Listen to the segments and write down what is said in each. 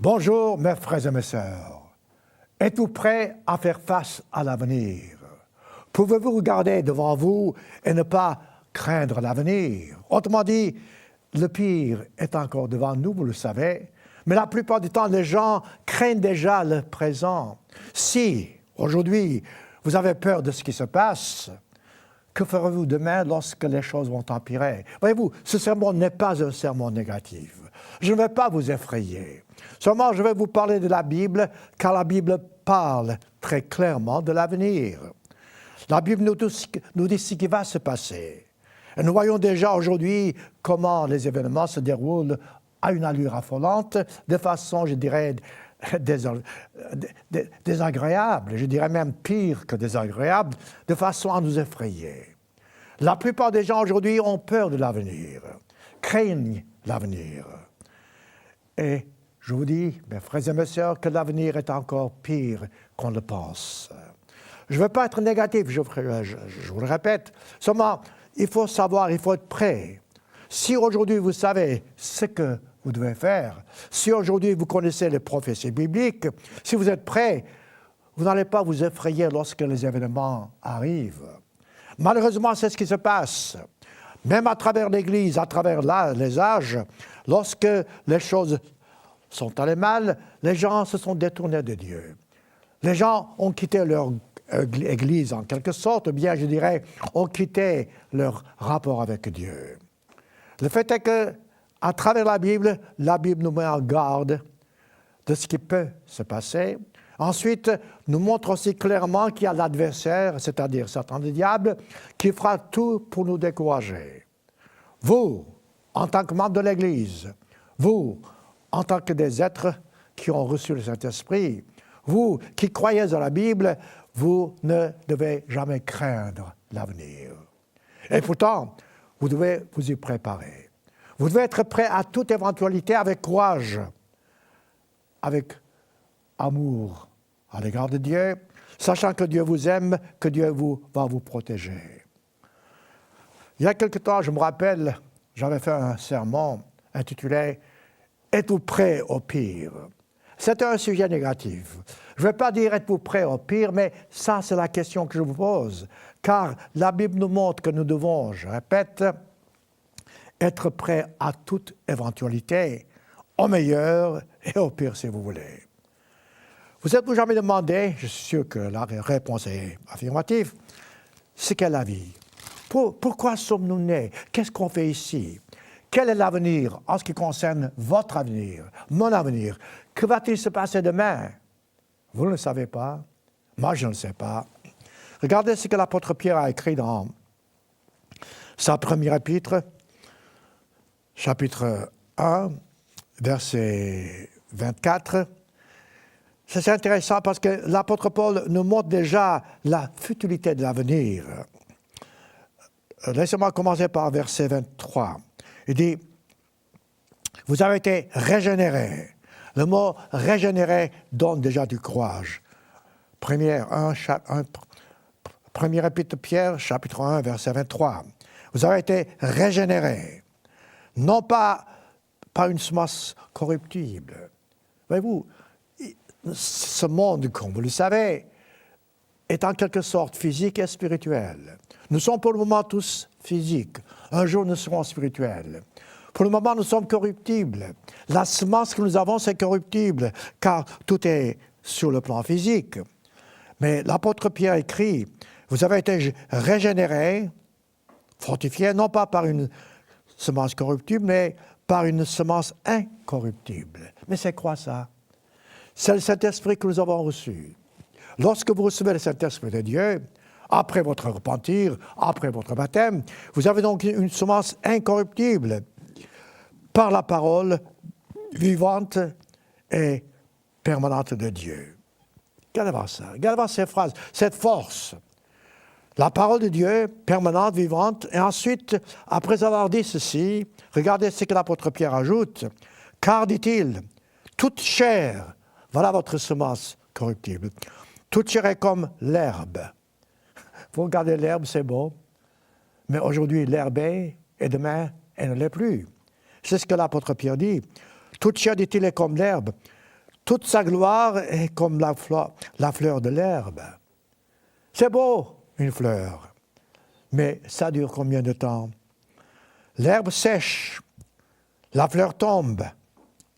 Bonjour mes frères et mes sœurs. Êtes-vous prêts à faire face à l'avenir? Pouvez-vous regarder devant vous et ne pas craindre l'avenir? Autrement dit, le pire est encore devant nous, vous le savez, mais la plupart du temps, les gens craignent déjà le présent. Si, aujourd'hui, vous avez peur de ce qui se passe, que ferez-vous demain lorsque les choses vont empirer? Voyez-vous, ce sermon n'est pas un sermon négatif. Je ne vais pas vous effrayer. Seulement, je vais vous parler de la Bible, car la Bible parle très clairement de l'avenir. La Bible nous dit ce qui va se passer. Et nous voyons déjà aujourd'hui comment les événements se déroulent à une allure affolante, de façon, je dirais, désagréable, je dirais même pire que désagréable, de façon à nous effrayer. La plupart des gens aujourd'hui ont peur de l'avenir, craignent l'avenir. Et je vous dis, mes frères et mes sœurs, que l'avenir est encore pire qu'on le pense. Je ne veux pas être négatif, je vous le répète, seulement il faut savoir, il faut être prêt. Si aujourd'hui vous savez ce que vous devez faire, si aujourd'hui vous connaissez les prophéties bibliques, si vous êtes prêt, vous n'allez pas vous effrayer lorsque les événements arrivent. Malheureusement, c'est ce qui se passe. Même à travers l'Église, à travers les âges, lorsque les choses sont allées mal, les gens se sont détournés de Dieu. Les gens ont quitté leur Église en quelque sorte, ou bien je dirais, ont quitté leur rapport avec Dieu. Le fait est que, à travers la Bible nous met en garde de ce qui peut se passer. Ensuite, nous montre aussi clairement qu'il y a l'adversaire, c'est-à-dire Satan le diable, qui fera tout pour nous décourager. Vous, en tant que membre de l'Église, vous, en tant que des êtres qui ont reçu le Saint-Esprit, vous qui croyez à la Bible, vous ne devez jamais craindre l'avenir. Et pourtant, vous devez vous y préparer. Vous devez être prêt à toute éventualité avec courage, avec amour à l'égard de Dieu, sachant que Dieu vous aime, que Dieu va vous protéger. Il y a quelque temps, je me rappelle, j'avais fait un sermon intitulé « Êtes-vous prêt au pire ?» C'était un sujet négatif. Je ne vais pas dire « Êtes-vous prêt au pire ?» mais ça, c'est la question que je vous pose. Car la Bible nous montre que nous devons, je répète, être prêt à toute éventualité, au meilleur et au pire si vous voulez. Vous êtes-vous jamais demandé, je suis sûr que la réponse est affirmative, ce qu'est la vie? Pourquoi sommes-nous nés? Qu'est-ce qu'on fait ici? Quel est l'avenir en ce qui concerne votre avenir, mon avenir? Que va-t-il se passer demain? Vous ne le savez pas. Moi, je ne le sais pas. Regardez ce que l'apôtre Pierre a écrit dans sa première épître, chapitre 1, verset 24. C'est intéressant parce que l'apôtre Paul nous montre déjà la futilité de l'avenir. Laissez-moi commencer par verset 23. Il dit, « Vous avez été régénérés. » Le mot « régénéré » donne déjà du courage. Première épître de Pierre, chapitre 1, verset 23. « Vous avez été régénérés, non pas par une semence corruptible. » Voyez-vous, ce monde, comme vous le savez, est en quelque sorte physique et spirituel. Nous sommes pour le moment tous physiques. Un jour, nous serons spirituels. Pour le moment, nous sommes corruptibles. La semence que nous avons, c'est corruptible, car tout est sur le plan physique. Mais l'apôtre Pierre écrit, « Vous avez été régénérés, fortifiés, non pas par une semence corruptible, mais par une semence incorruptible. » Mais c'est quoi ça? C'est le Saint-Esprit que nous avons reçu. Lorsque vous recevez le Saint-Esprit de Dieu, après votre repentir, après votre baptême, vous avez donc une semence incorruptible par la parole vivante et permanente de Dieu. Regardez voir ça, regardez voir ces phrases, cette force. La parole de Dieu, permanente, vivante, et ensuite, après avoir dit ceci, regardez ce que l'apôtre Pierre ajoute, « Car, dit-il, toute chair, voilà votre semence corruptible, toute chair est comme l'herbe. » Vous regardez l'herbe, c'est beau, mais aujourd'hui l'herbe est, et demain elle ne l'est plus. C'est ce que l'apôtre Pierre dit. Toute chair, dit-il, est comme l'herbe. Toute sa gloire est comme la fleur de l'herbe. C'est beau, une fleur, mais ça dure combien de temps? L'herbe sèche, la fleur tombe.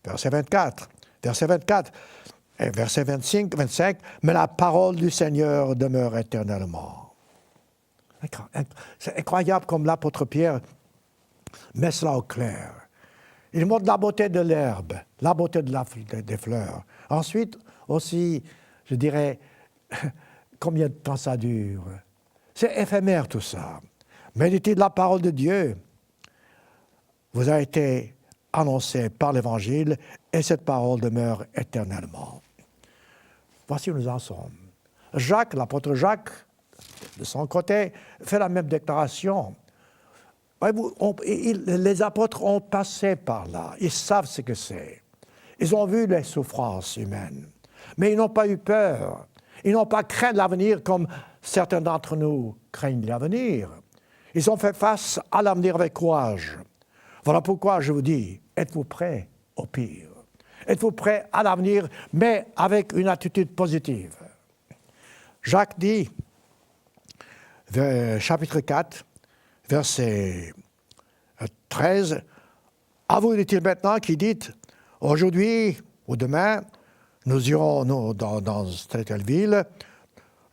Verset 24. Verset 24 et verset 25, mais la parole du Seigneur demeure éternellement. C'est incroyable comme l'apôtre Pierre met cela au clair. Il montre la beauté de l'herbe, la beauté des fleurs. Ensuite, aussi, je dirais, combien de temps ça dure. C'est éphémère tout ça. Méditez de la parole de Dieu. Vous a été annoncé par l'Évangile et cette parole demeure éternellement. Voici où nous en sommes. Jacques, l'apôtre Jacques, de son côté, fait la même déclaration. Les apôtres ont passé par là. Ils savent ce que c'est. Ils ont vu les souffrances humaines. Mais ils n'ont pas eu peur. Ils n'ont pas craint l'avenir comme certains d'entre nous craignent l'avenir. Ils ont fait face à l'avenir avec courage. Voilà pourquoi je vous dis, êtes-vous prêts au pire? Êtes-vous prêts à l'avenir, mais avec une attitude positive? Jacques dit, chapitre 4, verset 13, « À vous, dit-il maintenant, qui dites, aujourd'hui ou demain, nous irons dans telle ville,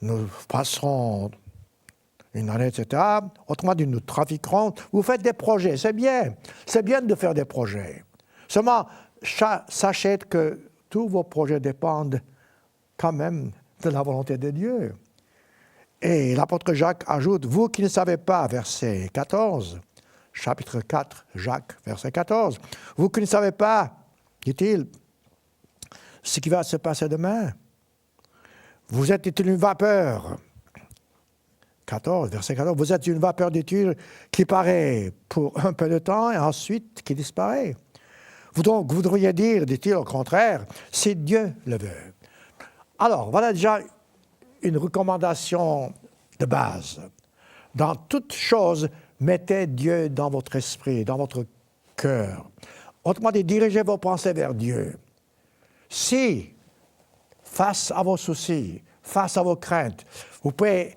nous passerons une année, etc. Autrement dit, nous trafiquerons. Vous faites des projets, c'est bien de faire des projets. Seulement, sachez que tous vos projets dépendent quand même de la volonté de Dieu. » Et l'apôtre Jacques ajoute, « Vous qui ne savez pas, verset 14, chapitre 4, Jacques, verset 14, « Vous qui ne savez pas, dit-il, ce qui va se passer demain. Vous êtes une vapeur. » 14, verset 14, « Vous êtes une vapeur d'étude qui paraît pour un peu de temps et ensuite qui disparaît. Vous devriez dire, dit-il, au contraire, si Dieu le veut. » Alors, voilà déjà une recommandation de base. Dans toute chose, mettez Dieu dans votre esprit, dans votre cœur. Autrement dit, dirigez vos pensées vers Dieu. Si, face à vos soucis, face à vos craintes, vous pouvez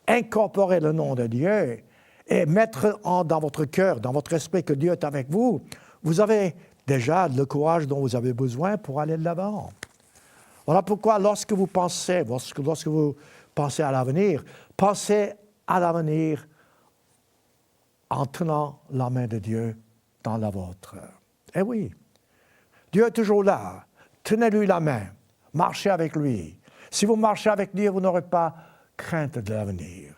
incorporer le nom de Dieu et mettre dans votre cœur, dans votre esprit que Dieu est avec vous, vous avez déjà le courage dont vous avez besoin pour aller de l'avant. Voilà pourquoi lorsque vous pensez à l'avenir, pensez à l'avenir en tenant la main de Dieu dans la vôtre. Eh oui, Dieu est toujours là. Tenez-lui la main. Marchez avec lui. Si vous marchez avec lui, vous n'aurez pas crainte de l'avenir.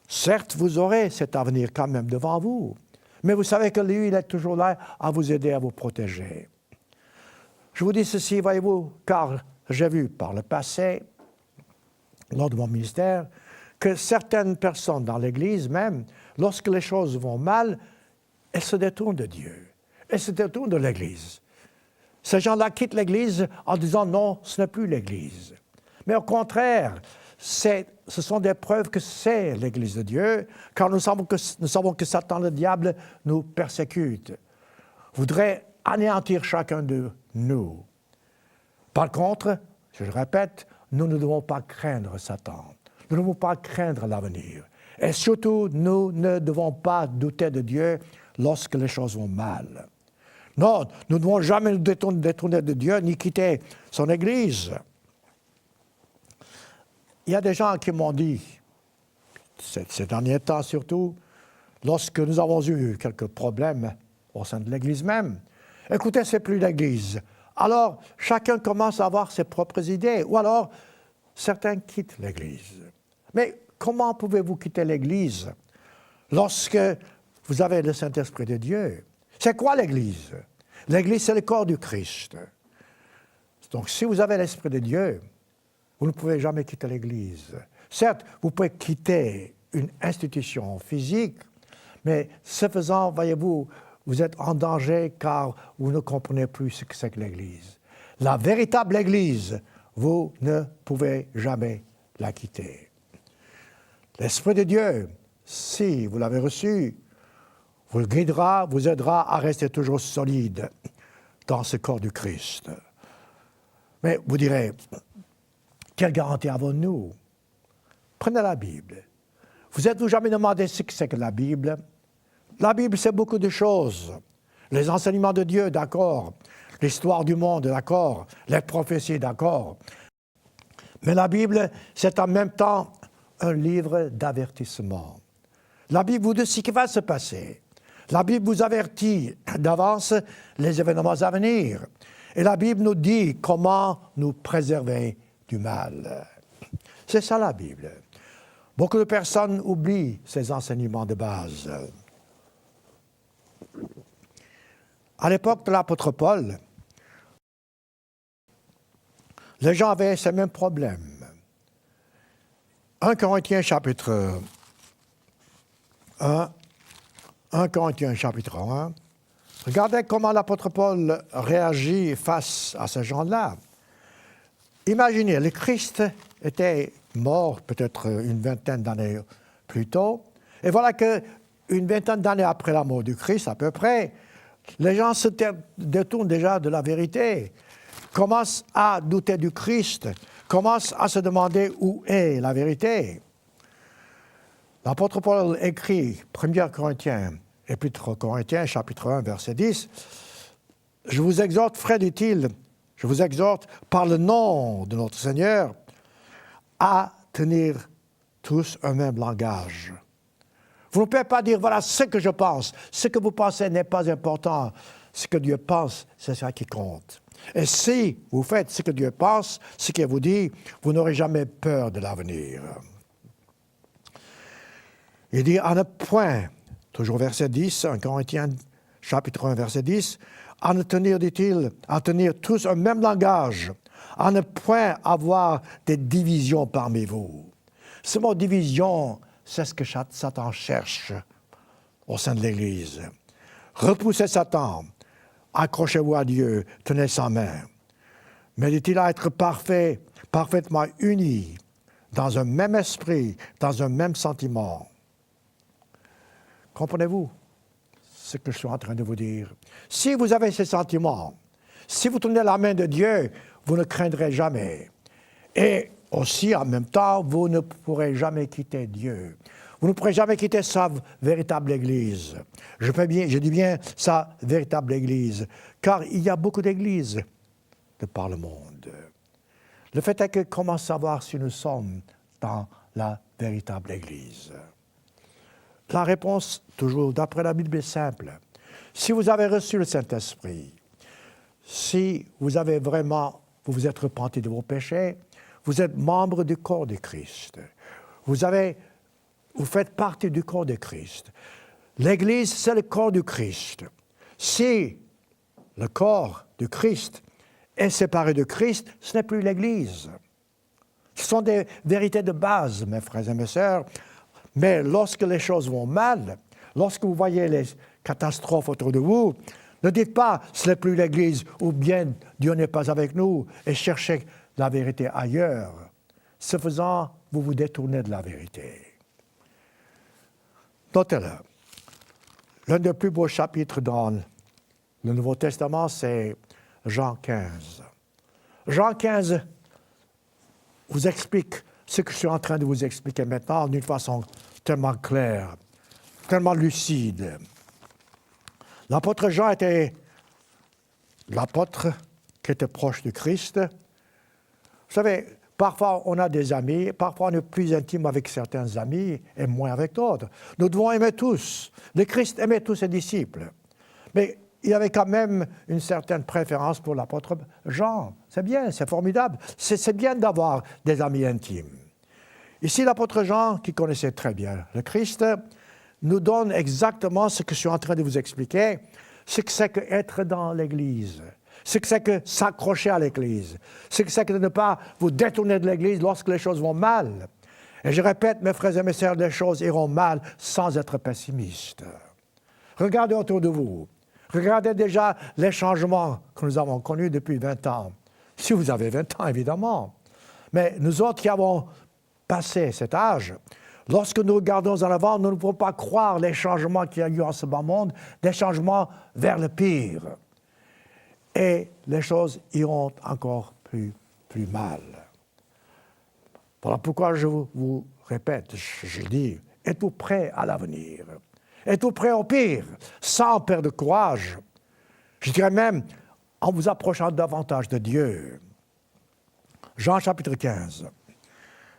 Certes, vous aurez cet avenir quand même devant vous, mais vous savez que lui, il est toujours là à vous aider, à vous protéger. Je vous dis ceci, voyez-vous, car j'ai vu par le passé, lors de mon ministère, que certaines personnes dans l'Église même, lorsque les choses vont mal, elles se détournent de Dieu. Elles se détournent de l'Église. Ces gens-là quittent l'Église en disant non, ce n'est plus l'Église. Mais au contraire, ce sont des preuves que c'est l'Église de Dieu, car nous savons que Satan, le diable, nous persécute, voudrait anéantir chacun de nous. Par contre, je le répète, nous ne devons pas craindre Satan. Nous ne devons pas craindre l'avenir. Et surtout, nous ne devons pas douter de Dieu lorsque les choses vont mal. Non, nous ne devons jamais nous détourner de Dieu ni quitter son Église. Il y a des gens qui m'ont dit, ces derniers temps surtout, lorsque nous avons eu quelques problèmes au sein de l'Église même, écoutez, c'est plus l'Église. Alors, chacun commence à avoir ses propres idées, ou alors, certains quittent l'Église. Mais comment pouvez-vous quitter l'Église lorsque vous avez le Saint-Esprit de Dieu? C'est quoi l'Église? L'Église, c'est le corps du Christ. Donc, si vous avez l'Esprit de Dieu, vous ne pouvez jamais quitter l'Église. Certes, vous pouvez quitter une institution physique, mais ce faisant, voyez-vous, vous êtes en danger car vous ne comprenez plus ce que c'est que l'Église. La véritable Église, vous ne pouvez jamais la quitter. L'Esprit de Dieu, si vous l'avez reçu, vous le guidera, vous aidera à rester toujours solide dans ce corps du Christ. Mais vous direz, quelle garantie avons-nous? Prenez la Bible. Vous êtes-vous jamais demandé ce que c'est que la Bible? La Bible, c'est beaucoup de choses. Les enseignements de Dieu, d'accord. L'histoire du monde, d'accord. Les prophéties, d'accord. Mais la Bible, c'est en même temps un livre d'avertissement. La Bible vous dit ce qui va se passer. La Bible vous avertit d'avance les événements à venir. Et la Bible nous dit comment nous préserver du mal. C'est ça la Bible. Beaucoup de personnes oublient ces enseignements de base. À l'époque de l'apôtre Paul, les gens avaient ces mêmes problèmes. 1 Corinthiens chapitre 1, 1 Corinthiens chapitre 1. Regardez comment l'apôtre Paul réagit face à ces gens-là. Imaginez, le Christ était mort peut-être une vingtaine d'années plus tôt, et voilà qu'une vingtaine d'années après la mort du Christ, à peu près, les gens se détournent déjà de la vérité, commencent à douter du Christ, commencent à se demander où est la vérité. L'apôtre Paul écrit, 1 Corinthiens, Épître aux Corinthiens, chapitre 1, verset 10, « Je vous exhorte, frères, dit-il, je vous exhorte par le nom de notre Seigneur à tenir tous un même langage. » Vous ne pouvez pas dire, voilà ce que je pense. Ce que vous pensez n'est pas important. Ce que Dieu pense, c'est ça qui compte. Et si vous faites ce que Dieu pense, ce qu'il vous dit, vous n'aurez jamais peur de l'avenir. Il dit, à ne point, toujours verset 10, 1 Corinthiens, chapitre 1, verset 10, à ne tenir, dit-il, à tenir tous un même langage, à ne point avoir des divisions parmi vous. Ce mot division, c'est ce que Satan cherche au sein de l'Église. Repoussez Satan, accrochez-vous à Dieu, tenez sa main. Mais dit-il à être parfait, parfaitement unis, dans un même esprit, dans un même sentiment. Comprenez-vous ce que je suis en train de vous dire? Si vous avez ces sentiments, si vous tenez la main de Dieu, vous ne craindrez jamais. Et aussi, en même temps, vous ne pourrez jamais quitter Dieu. Vous ne pourrez jamais quitter sa véritable Église. Je dis bien sa véritable Église, car il y a beaucoup d'églises de par le monde. Le fait est que comment savoir si nous sommes dans la véritable Église? La réponse, toujours d'après la Bible, est simple. Si vous avez reçu le Saint-Esprit, si vous avez vraiment, vous vous êtes repenti de vos péchés, vous êtes membre du corps de Christ. Vous faites partie du corps de Christ. L'Église, c'est le corps du Christ. Si le corps du Christ est séparé de Christ, ce n'est plus l'Église. Ce sont des vérités de base, mes frères et mes sœurs. Mais lorsque les choses vont mal, lorsque vous voyez les catastrophes autour de vous, ne dites pas « ce n'est plus l'Église » ou bien « Dieu n'est pas avec nous » et cherchez la vérité ailleurs. Ce faisant, vous vous détournez de la vérité. Notez-le. L'un des plus beaux chapitres dans le Nouveau Testament, c'est Jean 15. Jean 15 vous explique ce que je suis en train de vous expliquer maintenant d'une façon tellement claire, tellement lucide. L'apôtre Jean était l'apôtre qui était proche du Christ. Vous savez, parfois on a des amis, parfois on est plus intime avec certains amis et moins avec d'autres. Nous devons aimer tous. Le Christ aimait tous ses disciples. Mais il avait quand même une certaine préférence pour l'apôtre Jean. C'est bien, c'est formidable. C'est bien d'avoir des amis intimes. Ici, l'apôtre Jean, qui connaissait très bien le Christ, nous donne exactement ce que je suis en train de vous expliquer, ce que c'est qu'être dans l'Église, ce que c'est que s'accrocher à l'Église, ce que c'est que de ne pas vous détourner de l'Église lorsque les choses vont mal. Et je répète, mes frères et mes sœurs, les choses iront mal sans être pessimiste. Regardez autour de vous. Regardez déjà les changements que nous avons connus depuis 20 ans. Si vous avez 20 ans, évidemment. Mais nous autres qui avons passé cet âge, lorsque nous regardons en avant, nous ne pouvons pas croire les changements qu'il y a eu en ce bas monde, des changements vers le pire. Et les choses iront encore plus mal. Voilà pourquoi je vous répète, je dis, êtes-vous prêts à l'avenir? Êtes-vous prêts au pire, sans perdre courage? Je dirais même, en vous approchant davantage de Dieu. Jean chapitre 15.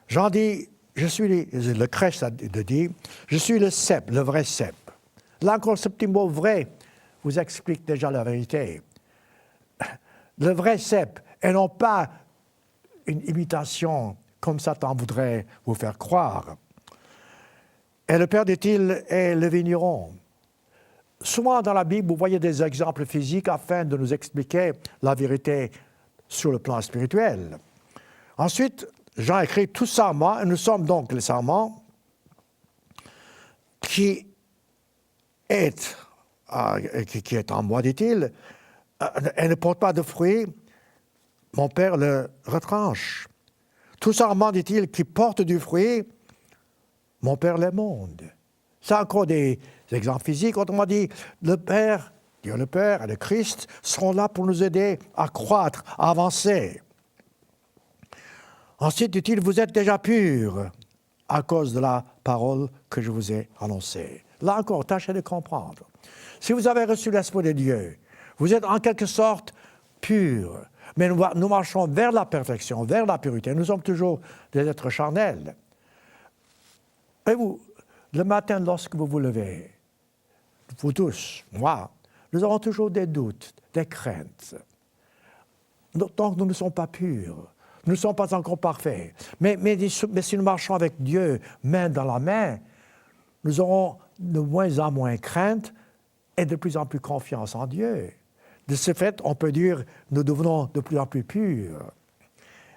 Jean dit, le Christ a dit, je suis le cep, le vrai cep. Là encore, ce petit mot vrai vous explique déjà la vérité. Le vrai cep, et non pas une imitation comme Satan voudrait vous faire croire. Et le Père, dit-il, est le vigneron. Souvent dans la Bible, vous voyez des exemples physiques afin de nous expliquer la vérité sur le plan spirituel. Ensuite, Jean écrit tout sarment, et nous sommes donc les sarments, qui est en moi, dit-il, et ne porte pas de fruits, mon Père le retranche. Tout sarment, dit-il, qui porte du fruit, mon Père l'émonde. C'est encore des exemples physiques. Autrement dit, le Père, Dieu le Père et le Christ seront là pour nous aider à croître, à avancer. Ensuite, dit-il, vous êtes déjà purs à cause de la parole que je vous ai annoncée. Là encore, tâchez de comprendre. Si vous avez reçu l'Esprit de Dieu, vous êtes en quelque sorte purs. Mais nous marchons vers la perfection, vers la pureté. Nous sommes toujours des êtres charnels. Et vous, le matin, lorsque vous vous levez, vous tous, moi, nous avons toujours des doutes, des craintes. Donc nous ne sommes pas purs. Nous ne sommes pas encore parfaits. Mais si nous marchons avec Dieu, main dans la main, nous aurons de moins en moins crainte et de plus en plus confiance en Dieu. De ce fait, on peut dire, nous devenons de plus en plus purs.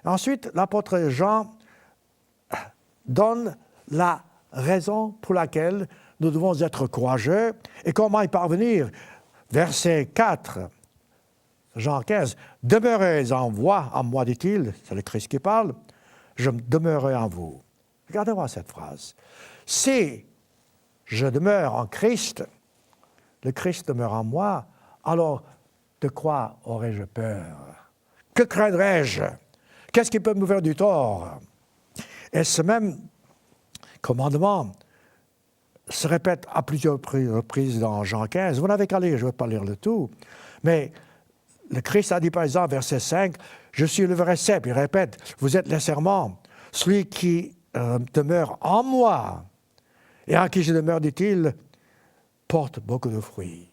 Ensuite, l'apôtre Jean donne la raison pour laquelle nous devons être courageux et comment y parvenir. Verset 4, Jean 15, « Demeurez en moi, dit-il, c'est le Christ qui parle, je demeurerai en vous. » Regardez-moi cette phrase. « Si je demeure en Christ, le Christ demeure en moi, alors de quoi aurais-je peur? Que craindrais-je? Qu'est-ce qui peut me faire du tort? » Et ce même commandement se répète à plusieurs reprises dans Jean 15. Vous n'avez qu'à lire, je ne vais pas lire le tout. Mais le Christ a dit par exemple, verset 5, « Je suis le vrai cep », il répète, « Vous êtes les serments, celui qui demeure en moi, et en qui je demeure, dit-il, porte beaucoup de fruits. »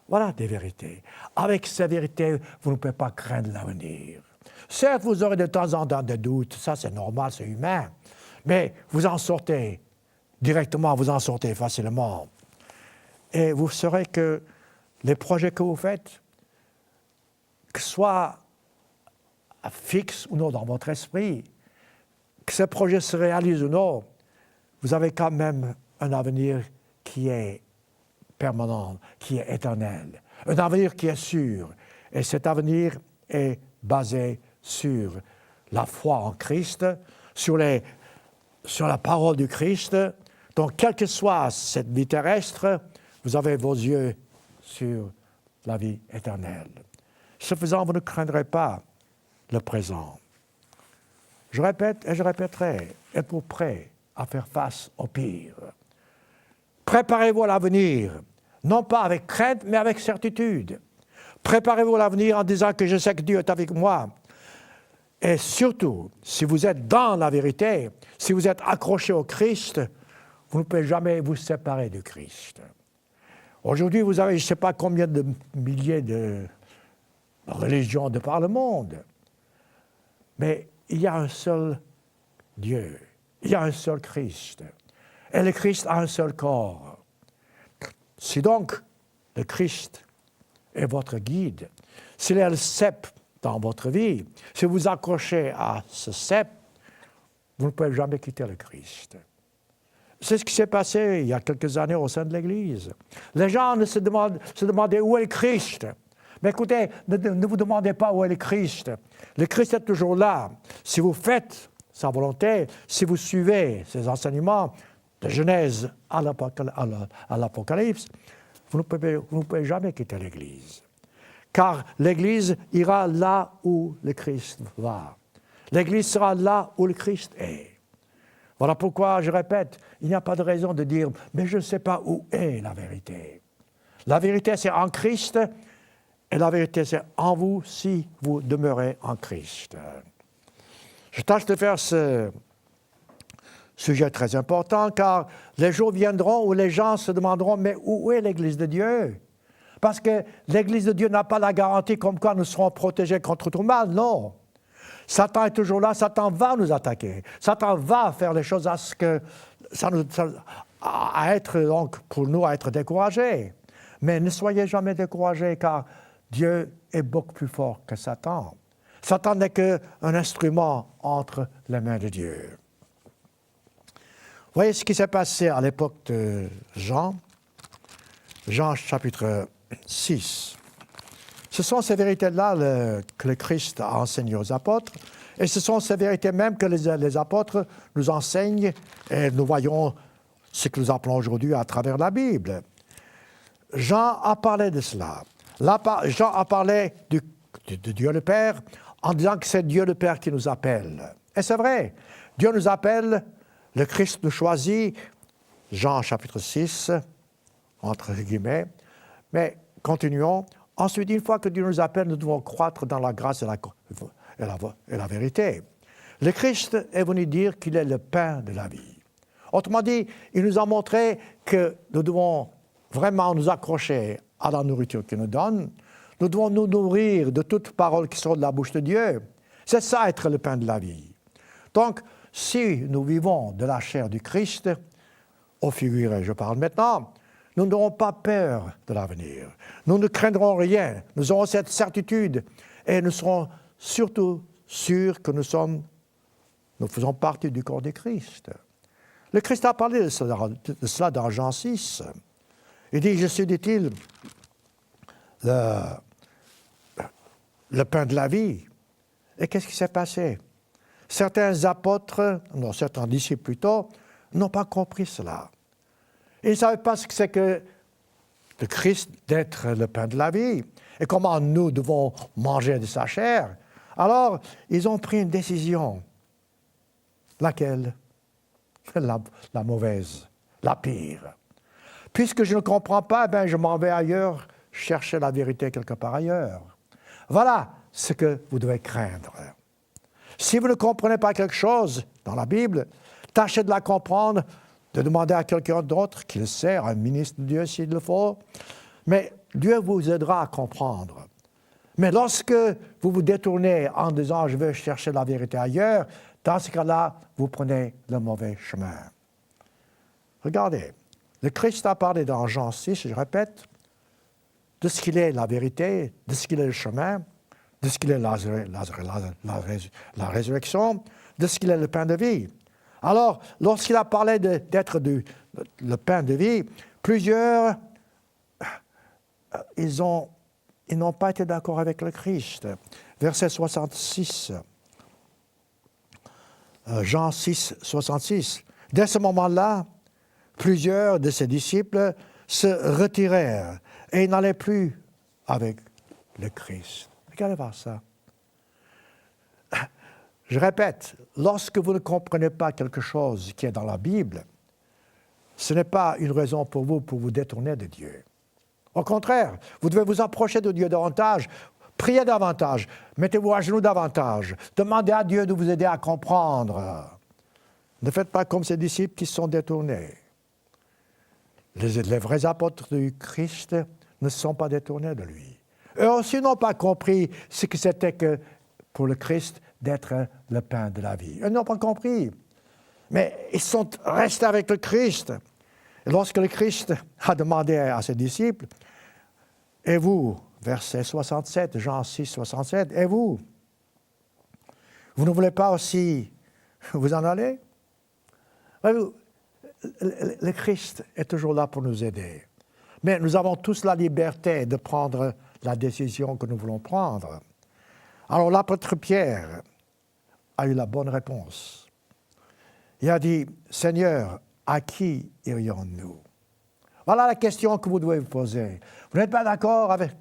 Voilà des vérités. Avec ces vérités, vous ne pouvez pas craindre l'avenir. Certes, vous aurez de temps en temps des doutes, ça c'est normal, c'est humain, mais vous en sortez directement, vous en sortez facilement. Et vous saurez que les projets que vous faites, que ce soit fixes ou non dans votre esprit, que ces projets se réalisent ou non, vous avez quand même un avenir qui est permanent, qui est éternel, un avenir qui est sûr. Et cet avenir est basé sur la foi en Christ, sur la parole du Christ. Donc, quelle que soit cette vie terrestre, vous avez vos yeux sur la vie éternelle. Ce faisant, vous ne craindrez pas le présent. Je répète et je répéterai, êtes-vous prêts à faire face au pire? Préparez-vous à l'avenir, non pas avec crainte, mais avec certitude. Préparez-vous à l'avenir en disant que je sais que Dieu est avec moi. Et surtout, si vous êtes dans la vérité, si vous êtes accroché au Christ, vous ne pouvez jamais vous séparer du Christ. Aujourd'hui, vous avez je ne sais pas combien de milliers de religions de par le monde. Mais il y a un seul Dieu, il y a un seul Christ. Et le Christ a un seul corps. Si donc le Christ est votre guide, s'il est le cep dans votre vie, si vous accrochez à ce cep, vous ne pouvez jamais quitter le Christ. C'est ce qui s'est passé il y a quelques années au sein de l'Église. Les gens se demandaient où est le Christ. Mais écoutez, ne vous demandez pas où est le Christ. Le Christ est toujours là. Si vous faites sa volonté, si vous suivez ses enseignements, de Genèse à l'Apocalypse, vous ne pouvez jamais quitter l'Église. car l'Église ira là où le Christ va. L'Église sera là où le Christ est. Voilà pourquoi, je répète, il n'y a pas de raison de dire « mais je ne sais pas où est la vérité ». La vérité, c'est en Christ, et la vérité, c'est en vous si vous demeurez en Christ. Je tâche de faire ce sujet très important, car les jours viendront où les gens se demanderont « mais où est l'Église de Dieu ?» Parce que l'Église de Dieu n'a pas la garantie comme quoi nous serons protégés contre tout mal, non. Satan est toujours là, Satan va nous attaquer. Satan va faire les choses à ce que à être donc pour nous à être découragés. Mais ne soyez jamais découragés, car Dieu est beaucoup plus fort que Satan. Satan n'est qu'un instrument entre les mains de Dieu. Voyez ce qui s'est passé à l'époque de Jean. Jean chapitre 6. Ce sont ces vérités-là que le Christ a enseignées aux apôtres, et ce sont ces vérités même que les apôtres nous enseignent, et nous voyons ce que nous appelons aujourd'hui à travers la Bible. Jean a parlé de cela. Jean a parlé de Dieu le Père en disant que c'est Dieu le Père qui nous appelle. Et c'est vrai, Dieu nous appelle, le Christ nous choisit, Jean chapitre 6, entre guillemets, mais continuons. Ensuite, une fois que Dieu nous appelle, nous devons croître dans la grâce et la vérité. Le Christ est venu dire qu'il est le pain de la vie. Autrement dit, il nous a montré que nous devons vraiment nous accrocher à la nourriture qu'il nous donne. Nous devons nous nourrir de toutes paroles qui sont de la bouche de Dieu. C'est ça être le pain de la vie. Donc, si nous vivons de la chair du Christ, au figuré, je parle maintenant, nous n'aurons pas peur de l'avenir. Nous ne craindrons rien. Nous aurons cette certitude et nous serons surtout sûrs que nous faisons partie du corps du Christ. Le Christ a parlé de cela dans Jean 6. Il dit, je suis, dit-il, le pain de la vie. Et qu'est-ce qui s'est passé? Certains disciples plutôt, n'ont pas compris cela. Ils ne savaient pas ce que c'est que le Christ d'être le pain de la vie et comment nous devons manger de sa chair. Alors, ils ont pris une décision. Laquelle? La mauvaise, la pire. Puisque je ne comprends pas, je m'en vais ailleurs chercher la vérité quelque part ailleurs. Voilà ce que vous devez craindre. Si vous ne comprenez pas quelque chose dans la Bible, tâchez de la comprendre, de demander à quelqu'un d'autre qui le sait, un ministre de Dieu s'il le faut. Mais Dieu vous aidera à comprendre. Mais lorsque vous vous détournez en disant « je vais chercher la vérité ailleurs », dans ce cas-là, vous prenez le mauvais chemin. Regardez, le Christ a parlé dans Jean 6, je répète, de ce qu'il est la vérité, de ce qu'il est le chemin, de ce qu'il est la résurrection, de ce qu'il est le pain de vie. Alors, lorsqu'il a parlé d'être le pain de vie, plusieurs, ils n'ont pas été d'accord avec le Christ. Verset 66, Jean 6, 66. Dès ce moment-là, plusieurs de ses disciples se retirèrent et ils n'allaient plus avec le Christ. Regardez voir ça. Je répète, lorsque vous ne comprenez pas quelque chose qui est dans la Bible, ce n'est pas une raison pour vous détourner de Dieu. Au contraire, vous devez vous approcher de Dieu davantage, priez davantage, mettez-vous à genoux davantage, demandez à Dieu de vous aider à comprendre. Ne faites pas comme ces disciples qui se sont détournés. Les vrais apôtres du Christ ne se sont pas détournés de lui. Eux aussi n'ont pas compris ce que c'était que pour le Christ d'être le pain de la vie. Ils n'ont pas compris. Mais ils sont restés avec le Christ. Et lorsque le Christ a demandé à ses disciples, « Et vous » verset 67, Jean 6, 67, « Et vous? Vous ne voulez pas aussi vous en aller? » Le Christ est toujours là pour nous aider. Mais nous avons tous la liberté de prendre la décision que nous voulons prendre. Alors l'apôtre Pierre a eu la bonne réponse. Il a dit, « Seigneur, à qui irions-nous » Voilà la question que vous devez vous poser. Vous n'êtes pas d'accord avec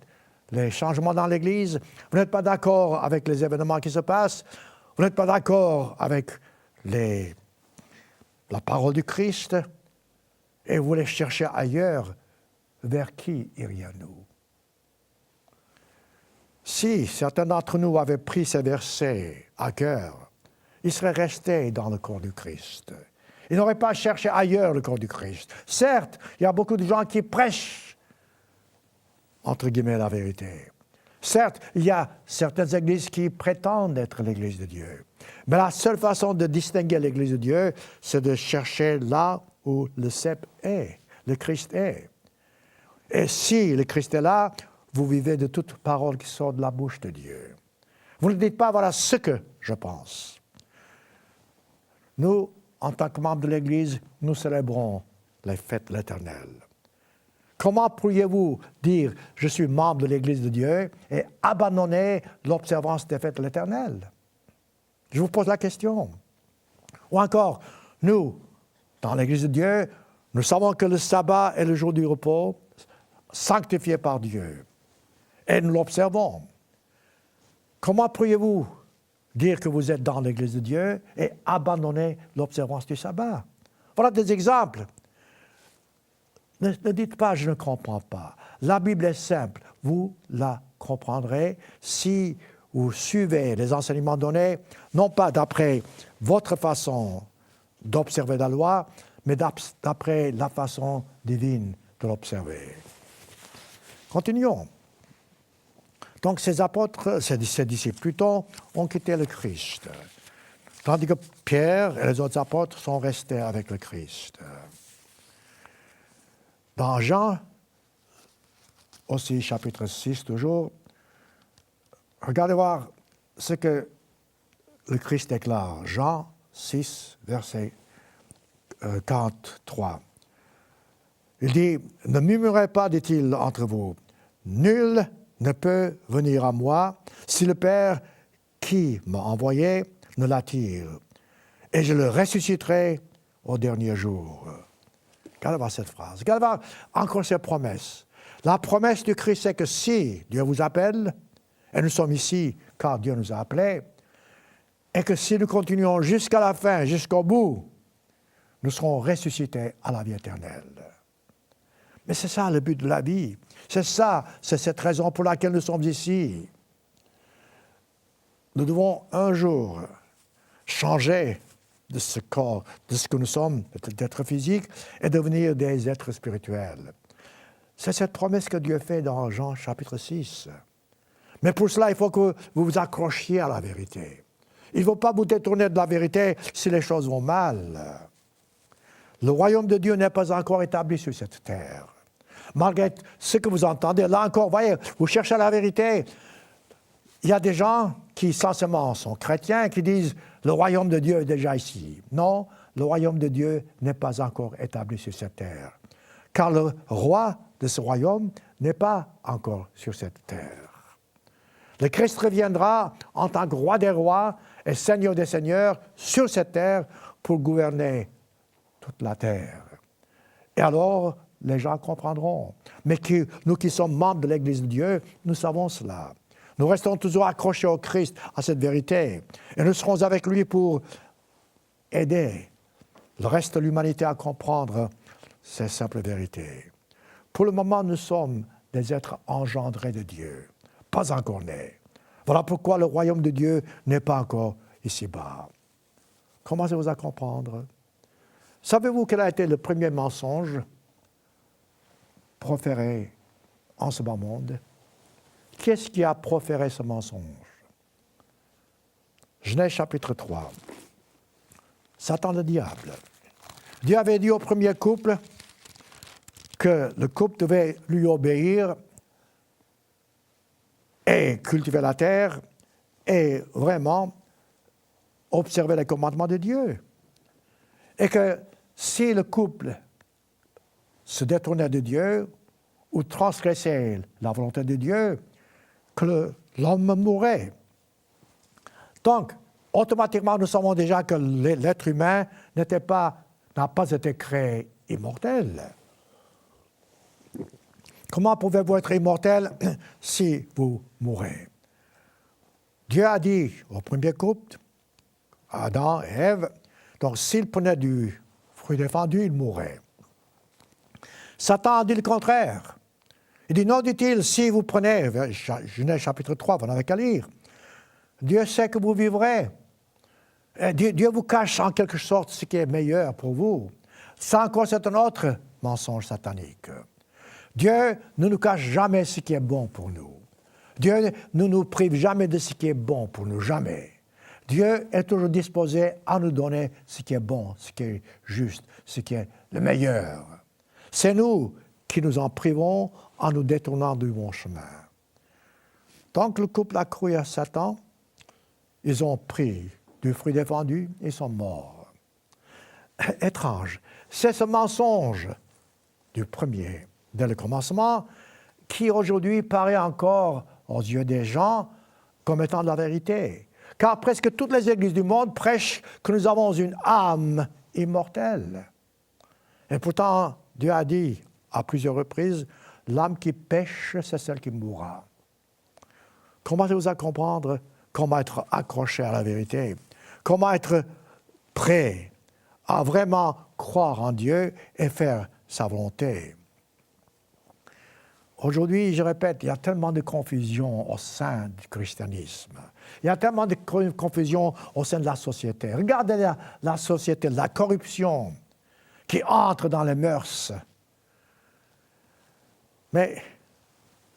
les changements dans l'Église, vous n'êtes pas d'accord avec les événements qui se passent, vous n'êtes pas d'accord avec la parole du Christ, et vous voulez chercher ailleurs, vers qui irions-nous? Si certains d'entre nous avaient pris ces versets à cœur, ils seraient restés dans le corps du Christ. Ils n'auraient pas cherché ailleurs le corps du Christ. Certes, il y a beaucoup de gens qui prêchent, entre guillemets, la vérité. Certes, il y a certaines églises qui prétendent être l'Église de Dieu. Mais la seule façon de distinguer l'Église de Dieu, c'est de chercher là où le cep est, le Christ est. Et si le Christ est là, vous vivez de toute parole qui sort de la bouche de Dieu. Vous ne dites pas, voilà ce que je pense. Nous, en tant que membres de l'Église, nous célébrons les fêtes de l'Éternel. Comment pourriez-vous dire « je suis membre de l'Église de Dieu » et abandonner l'observance des fêtes de l'Éternel? Je vous pose la question. Ou encore, nous, dans l'Église de Dieu, nous savons que le sabbat est le jour du repos, sanctifié par Dieu, et nous l'observons. Comment pourriez-vous dire que vous êtes dans l'Église de Dieu et abandonner l'observance du sabbat? Voilà des exemples. Ne dites pas « je ne comprends pas ». La Bible est simple, vous la comprendrez si vous suivez les enseignements donnés, non pas d'après votre façon d'observer la loi, mais d'après la façon divine de l'observer. Continuons. Donc ces apôtres, ces disciples plutôt, ont quitté le Christ, tandis que Pierre et les autres apôtres sont restés avec le Christ. Dans Jean, aussi chapitre 6 toujours, regardez voir ce que le Christ déclare. Jean 6, verset 43. Il dit, « Ne murmurez pas, dit-il, entre vous. Nul ne peut venir à moi si le Père qui m'a envoyé ne l'attire, et je le ressusciterai au dernier jour. » Regardez voir cette phrase. Regardez voir encore cette promesse. La promesse du Christ, c'est que si Dieu vous appelle, et nous sommes ici car Dieu nous a appelés, et que si nous continuons jusqu'à la fin, jusqu'au bout, nous serons ressuscités à la vie éternelle. Mais c'est ça le but de la vie. C'est cette raison pour laquelle nous sommes ici. Nous devons un jour changer de ce corps, de ce que nous sommes, d'être physique, et devenir des êtres spirituels. C'est cette promesse que Dieu fait dans Jean chapitre 6. Mais pour cela, il faut que vous vous accrochiez à la vérité. Il ne faut pas vous détourner de la vérité si les choses vont mal. Le royaume de Dieu n'est pas encore établi sur cette terre. Malgré ce que vous entendez, là encore, voyez, vous cherchez la vérité. Il y a des gens qui, censément, sont chrétiens, qui disent « le royaume de Dieu est déjà ici ». Non, le royaume de Dieu n'est pas encore établi sur cette terre. Car le roi de ce royaume n'est pas encore sur cette terre. Le Christ reviendra en tant que roi des rois et seigneur des seigneurs sur cette terre pour gouverner toute la terre. Et alors, les gens comprendront. Mais nous qui sommes membres de l'Église de Dieu, nous savons cela. Nous restons toujours accrochés au Christ, à cette vérité. Et nous serons avec lui pour aider le reste de l'humanité à comprendre ces simples vérités. Pour le moment, nous sommes des êtres engendrés de Dieu, pas encore nés. Voilà pourquoi le royaume de Dieu n'est pas encore ici-bas. Commencez-vous à comprendre. Savez-vous quel a été le premier mensonge proféré en ce bas monde? Qu'est-ce qui a proféré ce mensonge? Genèse chapitre 3. Satan le diable. Dieu avait dit au premier couple que le couple devait lui obéir et cultiver la terre et vraiment observer les commandements de Dieu. Et que si le couple se détournait de Dieu ou transgressait la volonté de Dieu, que l'homme mourrait. Donc, automatiquement, nous savons déjà que l'être humain n'a pas été créé immortel. Comment pouvez-vous être immortel si vous mourrez? Dieu a dit au premier couple, Adam et Ève, donc s'ils prenaient du fruit défendu, ils mourraient. Satan a dit le contraire. Il dit, non, dit-il, si vous prenez, Genèse chapitre 3, vous n'avez qu'à lire, Dieu sait que vous vivrez. Dieu vous cache en quelque sorte ce qui est meilleur pour vous. Ça encore, c'est un autre mensonge satanique. Dieu ne nous cache jamais ce qui est bon pour nous. Dieu ne nous prive jamais de ce qui est bon pour nous, jamais. Dieu est toujours disposé à nous donner ce qui est bon, ce qui est juste, ce qui est le meilleur. C'est nous qui nous en privons en nous détournant du bon chemin. Tant que le couple a cru à Satan, ils ont pris du fruit défendu, ils sont morts. Étrange. C'est ce mensonge du premier, dès le commencement, qui aujourd'hui paraît encore aux yeux des gens comme étant de la vérité. Car presque toutes les églises du monde prêchent que nous avons une âme immortelle. Et pourtant, Dieu a dit à plusieurs reprises, l'âme qui pêche, c'est celle qui mourra. Commencez-vous à comprendre comment être accroché à la vérité, comment être prêt à vraiment croire en Dieu et faire sa volonté. Aujourd'hui, je répète, il y a tellement de confusion au sein du christianisme. Il y a tellement de confusion au sein de la société. Regardez la société, la corruption qui entre dans les mœurs. Mais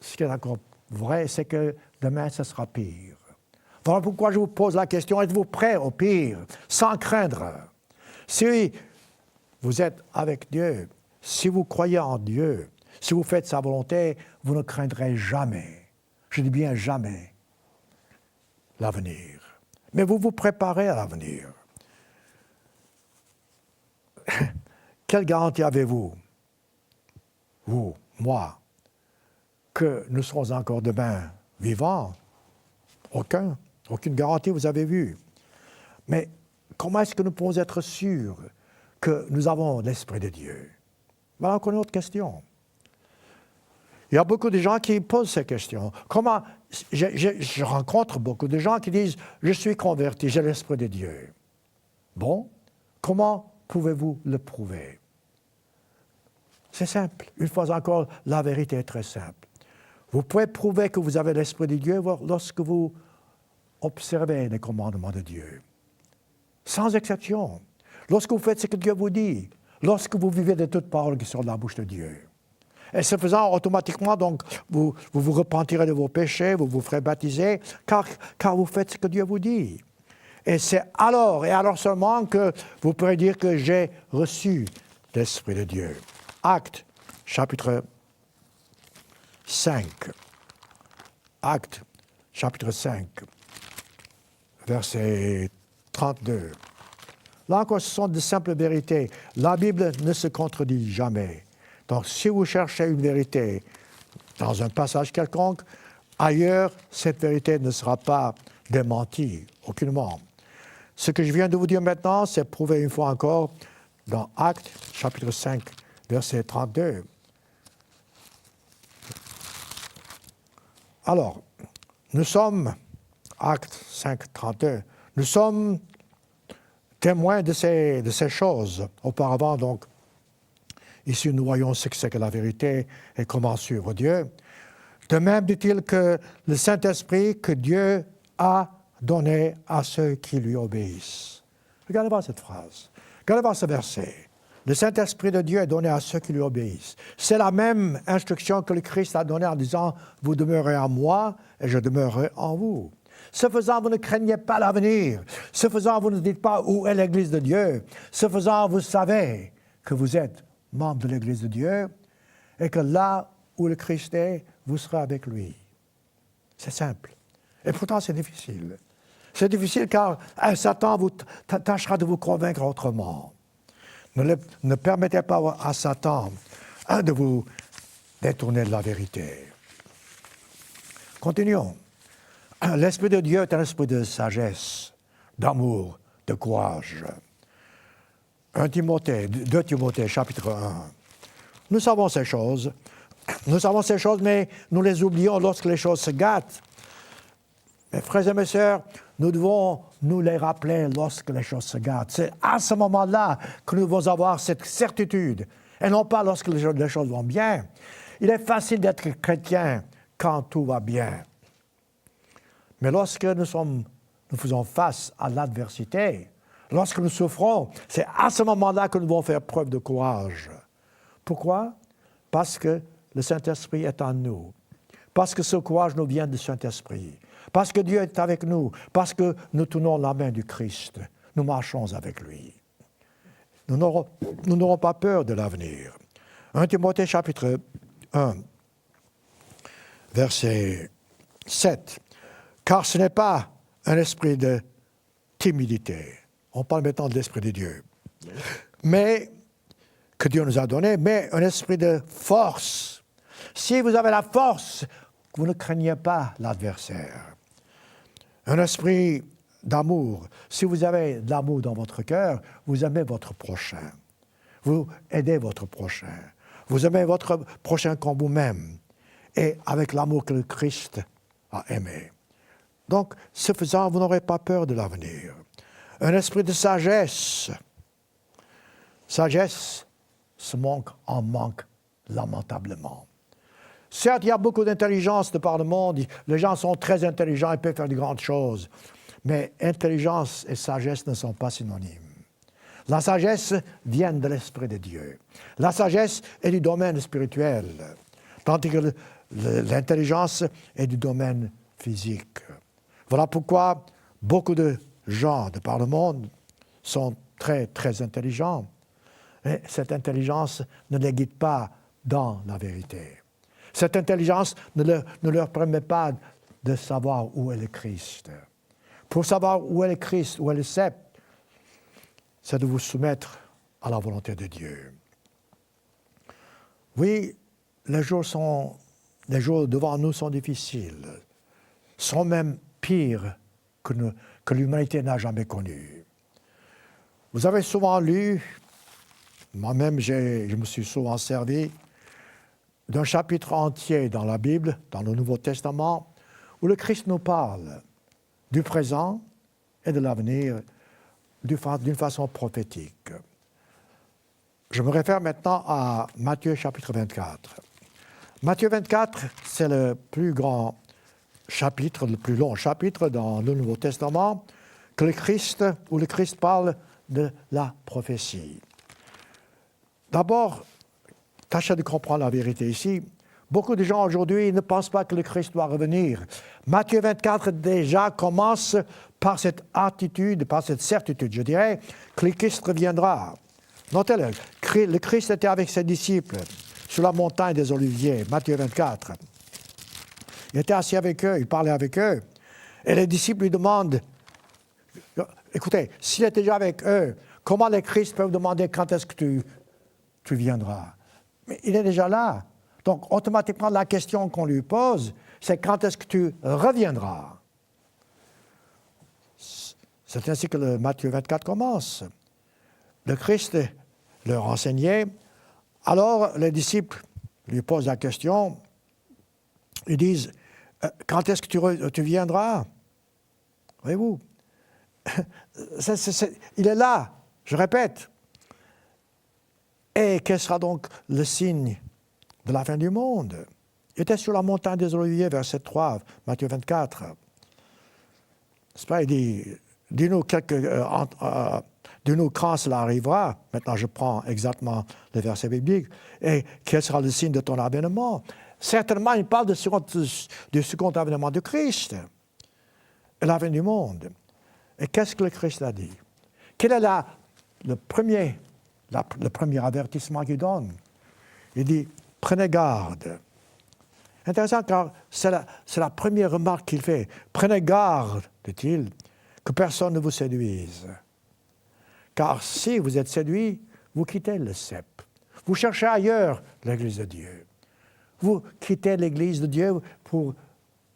ce qui est encore vrai, c'est que demain, ce sera pire. Voilà pourquoi je vous pose la question, êtes-vous prêts au pire, sans craindre? Si vous êtes avec Dieu, si vous croyez en Dieu, si vous faites sa volonté, vous ne craindrez jamais, je dis bien jamais, l'avenir. Mais vous vous préparez à l'avenir. Quelle garantie avez-vous, vous, moi, que nous serons encore demain vivants? Aucune garantie, vous avez vu. Mais comment est-ce que nous pouvons être sûrs que nous avons l'Esprit de Dieu? Voilà encore une autre question. Il y a beaucoup de gens qui posent ces questions. Comment, je rencontre beaucoup de gens qui disent « Je suis converti, j'ai l'Esprit de Dieu ». Bon, comment pouvez-vous le prouver? C'est simple. Une fois encore, la vérité est très simple. Vous pouvez prouver que vous avez l'Esprit de Dieu lorsque vous observez les commandements de Dieu. Sans exception. Lorsque vous faites ce que Dieu vous dit, lorsque vous vivez de toutes paroles qui sont de la bouche de Dieu. Et ce faisant, automatiquement, donc, vous vous repentirez de vos péchés, vous vous ferez baptiser, car vous faites ce que Dieu vous dit. Et c'est alors, et alors seulement, que vous pourrez dire que j'ai reçu l'Esprit de Dieu. Actes, chapitre 5. Actes, chapitre 5, verset 32. Là encore, ce sont de simples vérités. La Bible ne se contredit jamais. Donc, si vous cherchez une vérité dans un passage quelconque, ailleurs, cette vérité ne sera pas démentie, aucunement. Ce que je viens de vous dire maintenant, c'est prouvé une fois encore dans Actes, chapitre 5, verset 32. Alors, nous sommes, Actes 5, 32, nous sommes témoins de ces choses. Auparavant, donc, ici, nous voyons ce que c'est que la vérité et comment suivre Dieu. De même, dit-il que le Saint-Esprit que Dieu a donné à ceux qui lui obéissent. Regardez voir cette phrase. Regardez voir ce verset. Le Saint-Esprit de Dieu est donné à ceux qui lui obéissent. C'est la même instruction que le Christ a donnée en disant « Vous demeurez en moi et je demeurerai en vous ». Ce faisant, vous ne craignez pas l'avenir. Ce faisant, vous ne dites pas où est l'Église de Dieu. Ce faisant, vous savez que vous êtes membre de l'Église de Dieu et que là où le Christ est, vous serez avec lui. C'est simple. Et pourtant, c'est difficile. C'est difficile car Satan vous tâchera de vous convaincre autrement. Ne permettez pas à Satan de vous détourner de la vérité. Continuons. L'Esprit de Dieu est un esprit de sagesse, d'amour, de courage. 2 Timothée, chapitre 1. Nous savons ces choses. Nous savons ces choses, mais nous les oublions lorsque les choses se gâtent. Mes frères et mes sœurs, nous devons nous les rappeler lorsque les choses se gâtent. C'est à ce moment-là que nous devons avoir cette certitude, et non pas lorsque les choses vont bien. Il est facile d'être chrétien quand tout va bien. Mais lorsque nous faisons face à l'adversité, lorsque nous souffrons, c'est à ce moment-là que nous devons faire preuve de courage. Pourquoi? Parce que le Saint-Esprit est en nous. Parce que ce courage nous vient du Saint-Esprit. Parce que Dieu est avec nous. Parce que nous tenons la main du Christ. Nous marchons avec lui. Nous n'aurons pas peur de l'avenir. 1 Timothée chapitre 1, verset 7. Car ce n'est pas un esprit de timidité. On parle maintenant de l'Esprit de Dieu. Mais, que Dieu nous a donné, mais un esprit de force. Si vous avez la force, vous ne craignez pas l'adversaire. Un esprit d'amour. Si vous avez de l'amour dans votre cœur, vous aimez votre prochain. Vous aidez votre prochain. Vous aimez votre prochain comme vous-même. Et avec l'amour que le Christ a aimé. Donc, ce faisant, vous n'aurez pas peur de l'avenir. Un esprit de sagesse. Sagesse en manque lamentablement. Certes, il y a beaucoup d'intelligence de par le monde. Les gens sont très intelligents, ils peuvent faire de grandes choses. Mais intelligence et sagesse ne sont pas synonymes. La sagesse vient de l'Esprit de Dieu. La sagesse est du domaine spirituel, tandis que l'intelligence est du domaine physique. Voilà pourquoi beaucoup de gens de par le monde sont très, très intelligents. Et cette intelligence ne les guide pas dans la vérité. Cette intelligence ne leur permet pas de savoir où est le Christ. Pour savoir où est le Christ, où est le sceptre, c'est de vous soumettre à la volonté de Dieu. Oui, les jours devant nous sont difficiles, sont même pires que l'humanité n'a jamais connu. Vous avez souvent lu, moi-même je me suis souvent servi d'un chapitre entier dans la Bible, dans le Nouveau Testament, où le Christ nous parle du présent et de l'avenir d'une façon prophétique. Je me réfère maintenant à Matthieu chapitre 24. Matthieu 24, c'est le plus grand chapitre, le plus long chapitre dans le Nouveau Testament où le Christ parle de la prophétie. D'abord, tâchez de comprendre la vérité ici. Beaucoup de gens aujourd'hui ne pensent pas que le Christ doit revenir. Matthieu 24 déjà commence par cette attitude, par cette certitude, je dirais, que le Christ reviendra. Notez-le, le Christ était avec ses disciples sur la montagne des Oliviers, Matthieu 24. Il était assis avec eux, il parlait avec eux. Et les disciples lui demandent, écoutez, s'il est déjà avec eux, comment les Christ peuvent demander quand est-ce que tu viendras? Mais il est déjà là. Donc, automatiquement, la question qu'on lui pose, c'est quand est-ce que tu reviendras? C'est ainsi que le Matthieu 24 commence. Le Christ leur enseignait. Alors, les disciples lui posent la question. Ils disent, quand est-ce que tu viendras? Voyez-vous? Il est là, je répète. Et quel sera donc le signe de la fin du monde? Il était sur la montagne des Oliviers, verset 3, Matthieu 24. C'est pas, il dit, dis-nous quand cela arrivera. Maintenant, je prends exactement le verset biblique. Et quel sera le signe de ton avènement? Certainement, il parle du second avènement de Christ et la fin du monde. Et qu'est-ce que le Christ a dit? Quel est le premier avertissement qu'il donne? Il dit, prenez garde. Intéressant, car c'est la première remarque qu'il fait. Prenez garde, dit-il, que personne ne vous séduise. Car si vous êtes séduit, vous quittez le cep. Vous cherchez ailleurs l'Église de Dieu. Vous quittez l'Église de Dieu pour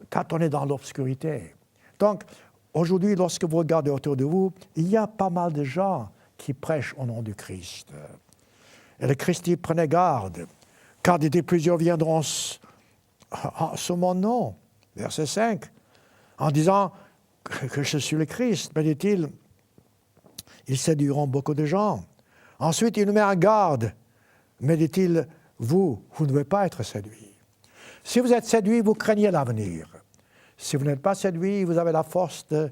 tâtonner dans l'obscurité. Donc, aujourd'hui, lorsque vous regardez autour de vous, il y a pas mal de gens qui prêchent au nom du Christ. Et le Christ dit, prenez garde Car dit-il, plusieurs viendront sous mon nom, verset 5, en disant que je suis le Christ. Mais dit-il, ils séduiront beaucoup de gens. Ensuite, il nous met en garde. Mais dit-il, vous ne devez pas être séduits. Si vous êtes séduits, vous craignez l'avenir. Si vous n'êtes pas séduits, vous avez la force de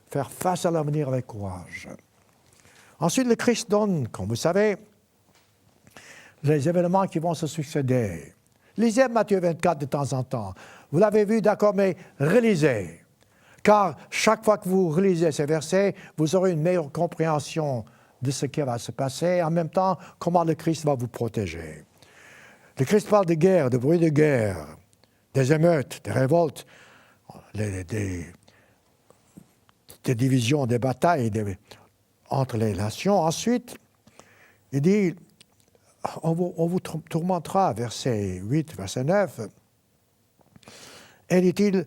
faire face à l'avenir avec courage. Ensuite, le Christ donne, comme vous savez, les événements qui vont se succéder. Lisez Matthieu 24 de temps en temps. Vous l'avez vu, d'accord, mais relisez. Car chaque fois que vous relisez ces versets, vous aurez une meilleure compréhension de ce qui va se passer, en même temps, comment le Christ va vous protéger. Le Christ parle de guerre, de bruit de guerre, des émeutes, des révoltes, des divisions, des batailles entre les nations. Ensuite, il dit, on vous tourmentera, verset 8, verset 9. Et dit-il,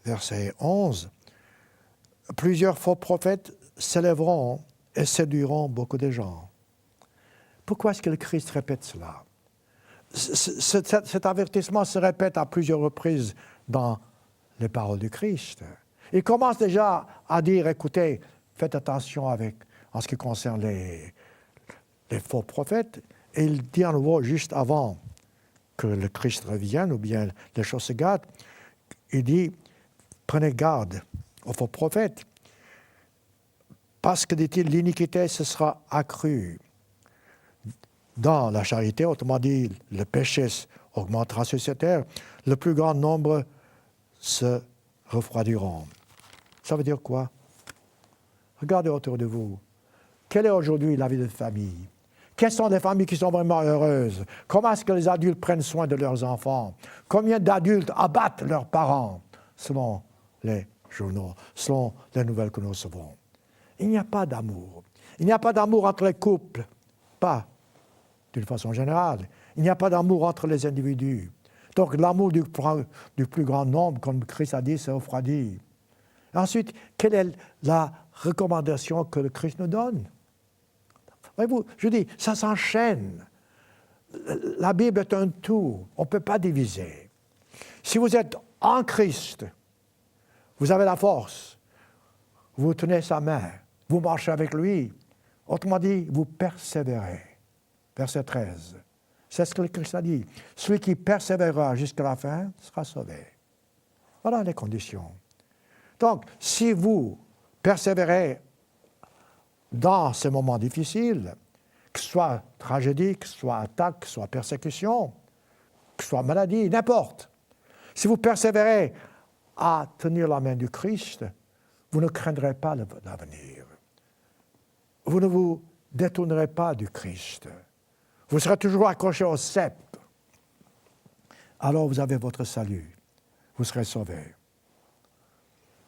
verset 11, plusieurs faux prophètes s'élèveront et séduiront beaucoup de gens. Pourquoi est-ce que le Christ répète cela? Cet avertissement se répète à plusieurs reprises dans les paroles du Christ. Il commence déjà à dire, écoutez, faites attention en ce qui concerne les faux prophètes. Et il dit à nouveau, juste avant que le Christ revienne, ou bien les choses se gâtent, il dit, prenez garde aux faux prophètes, parce que, dit-il, l'iniquité se sera accrue dans la charité, autrement dit, le péché augmentera sur cette terre, le plus grand nombre se refroidiront. Ça veut dire quoi? Regardez autour de vous. Quelle est aujourd'hui la vie de famille? Quelles sont les familles qui sont vraiment heureuses? Comment est-ce que les adultes prennent soin de leurs enfants? Combien d'adultes abattent leurs parents, selon les journaux, selon les nouvelles que nous recevons? Il n'y a pas d'amour. Il n'y a pas d'amour entre les couples, pas d'une façon générale. Il n'y a pas d'amour entre les individus. Donc l'amour du plus grand nombre, comme Christ a dit, c'est refroidi. Ensuite, quelle est la recommandation que le Christ nous donne? Voyez-vous, je dis, ça s'enchaîne. La Bible est un tout. On ne peut pas diviser. Si vous êtes en Christ, vous avez la force. Vous tenez sa main. Vous marchez avec lui. Autrement dit, vous persévérez. Verset 13. C'est ce que le Christ a dit. Celui qui persévérera jusqu'à la fin sera sauvé. Voilà les conditions. Donc, si vous persévérez dans ces moments difficiles, que ce soit tragédie, que ce soit attaque, que ce soit persécution, que ce soit maladie, n'importe. Si vous persévérez à tenir la main du Christ, vous ne craindrez pas l'avenir. Vous ne vous détournerez pas du Christ. Vous serez toujours accroché au cep. Alors vous avez votre salut. Vous serez sauvés.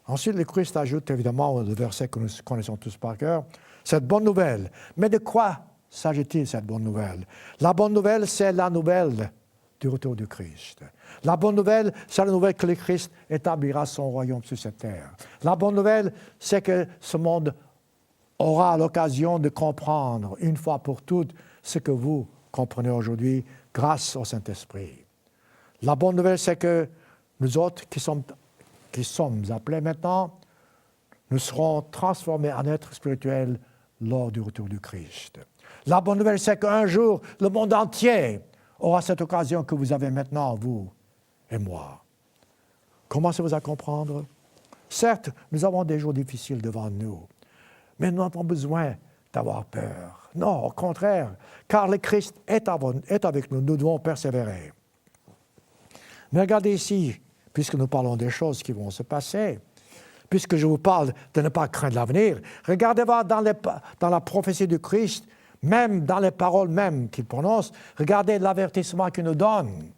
Ensuite, le Christ ajoute évidemment le verset que nous connaissons tous par cœur, cette bonne nouvelle. Mais de quoi s'agit-il, cette bonne nouvelle? La bonne nouvelle, c'est la nouvelle du retour du Christ. La bonne nouvelle, c'est la nouvelle que le Christ établira son royaume sur cette terre. La bonne nouvelle, c'est que ce monde aura l'occasion de comprendre une fois pour toutes ce que vous comprenez aujourd'hui grâce au Saint-Esprit. La bonne nouvelle, c'est que nous autres qui sommes appelés maintenant, nous serons transformés en êtres spirituels lors du retour du Christ. La bonne nouvelle, c'est qu'un jour, le monde entier aura cette occasion que vous avez maintenant, vous et moi. Commencez-vous à comprendre? Certes, nous avons des jours difficiles devant nous, mais nous n'avons pas besoin d'avoir peur. Non, au contraire, car le Christ est avec nous, nous devons persévérer. Mais regardez ici, puisque nous parlons des choses qui vont se passer, puisque je vous parle de ne pas craindre l'avenir, regardez voir dans la prophétie du Christ, même dans les paroles même qu'il prononce, regardez l'avertissement qu'il nous donne.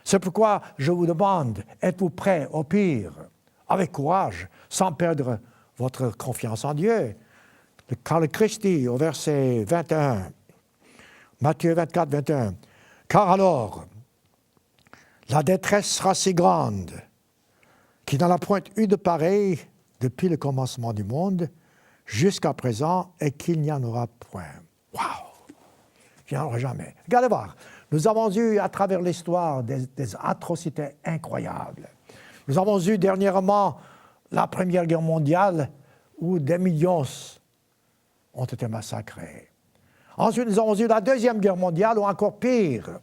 C'est pourquoi je vous demande, êtes-vous prêts au pire, avec courage, sans perdre votre confiance en Dieu? Car le Christ dit au verset 21, Matthieu 24, 21, « Car alors, la détresse sera si grande qu'il n'en a point eu de pareil depuis le commencement du monde jusqu'à présent et qu'il n'y en aura point. » Wow! viendra jamais. Regardez voir. Nous avons eu à travers l'histoire des atrocités incroyables. Nous avons eu dernièrement la Première Guerre mondiale où des millions ont été massacrés. Ensuite, nous avons eu la Deuxième Guerre mondiale ou encore pire.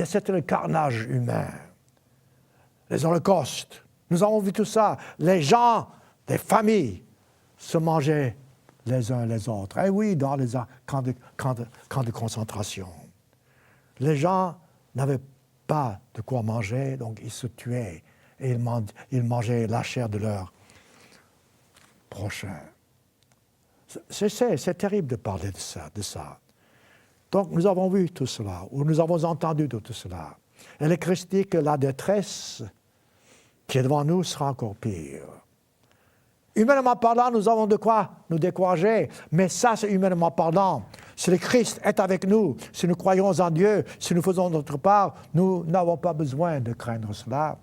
C'était le carnage humain, les holocaustes. Nous avons vu tout ça. Les gens, les familles se mangeaient les uns les autres. Et oui, dans les camps de concentration. Les gens n'avaient pas de quoi manger, donc ils se tuaient et ils mangeaient la chair de leur prochain. C'est terrible de parler de ça. Donc nous avons vu tout cela, ou nous avons entendu de tout cela. Et le Christ dit que la détresse qui est devant nous sera encore pire. Humainement parlant, nous avons de quoi nous décourager, mais ça, c'est humainement parlant. Si le Christ est avec nous, si nous croyons en Dieu, si nous faisons notre part, nous n'avons pas besoin de craindre cela,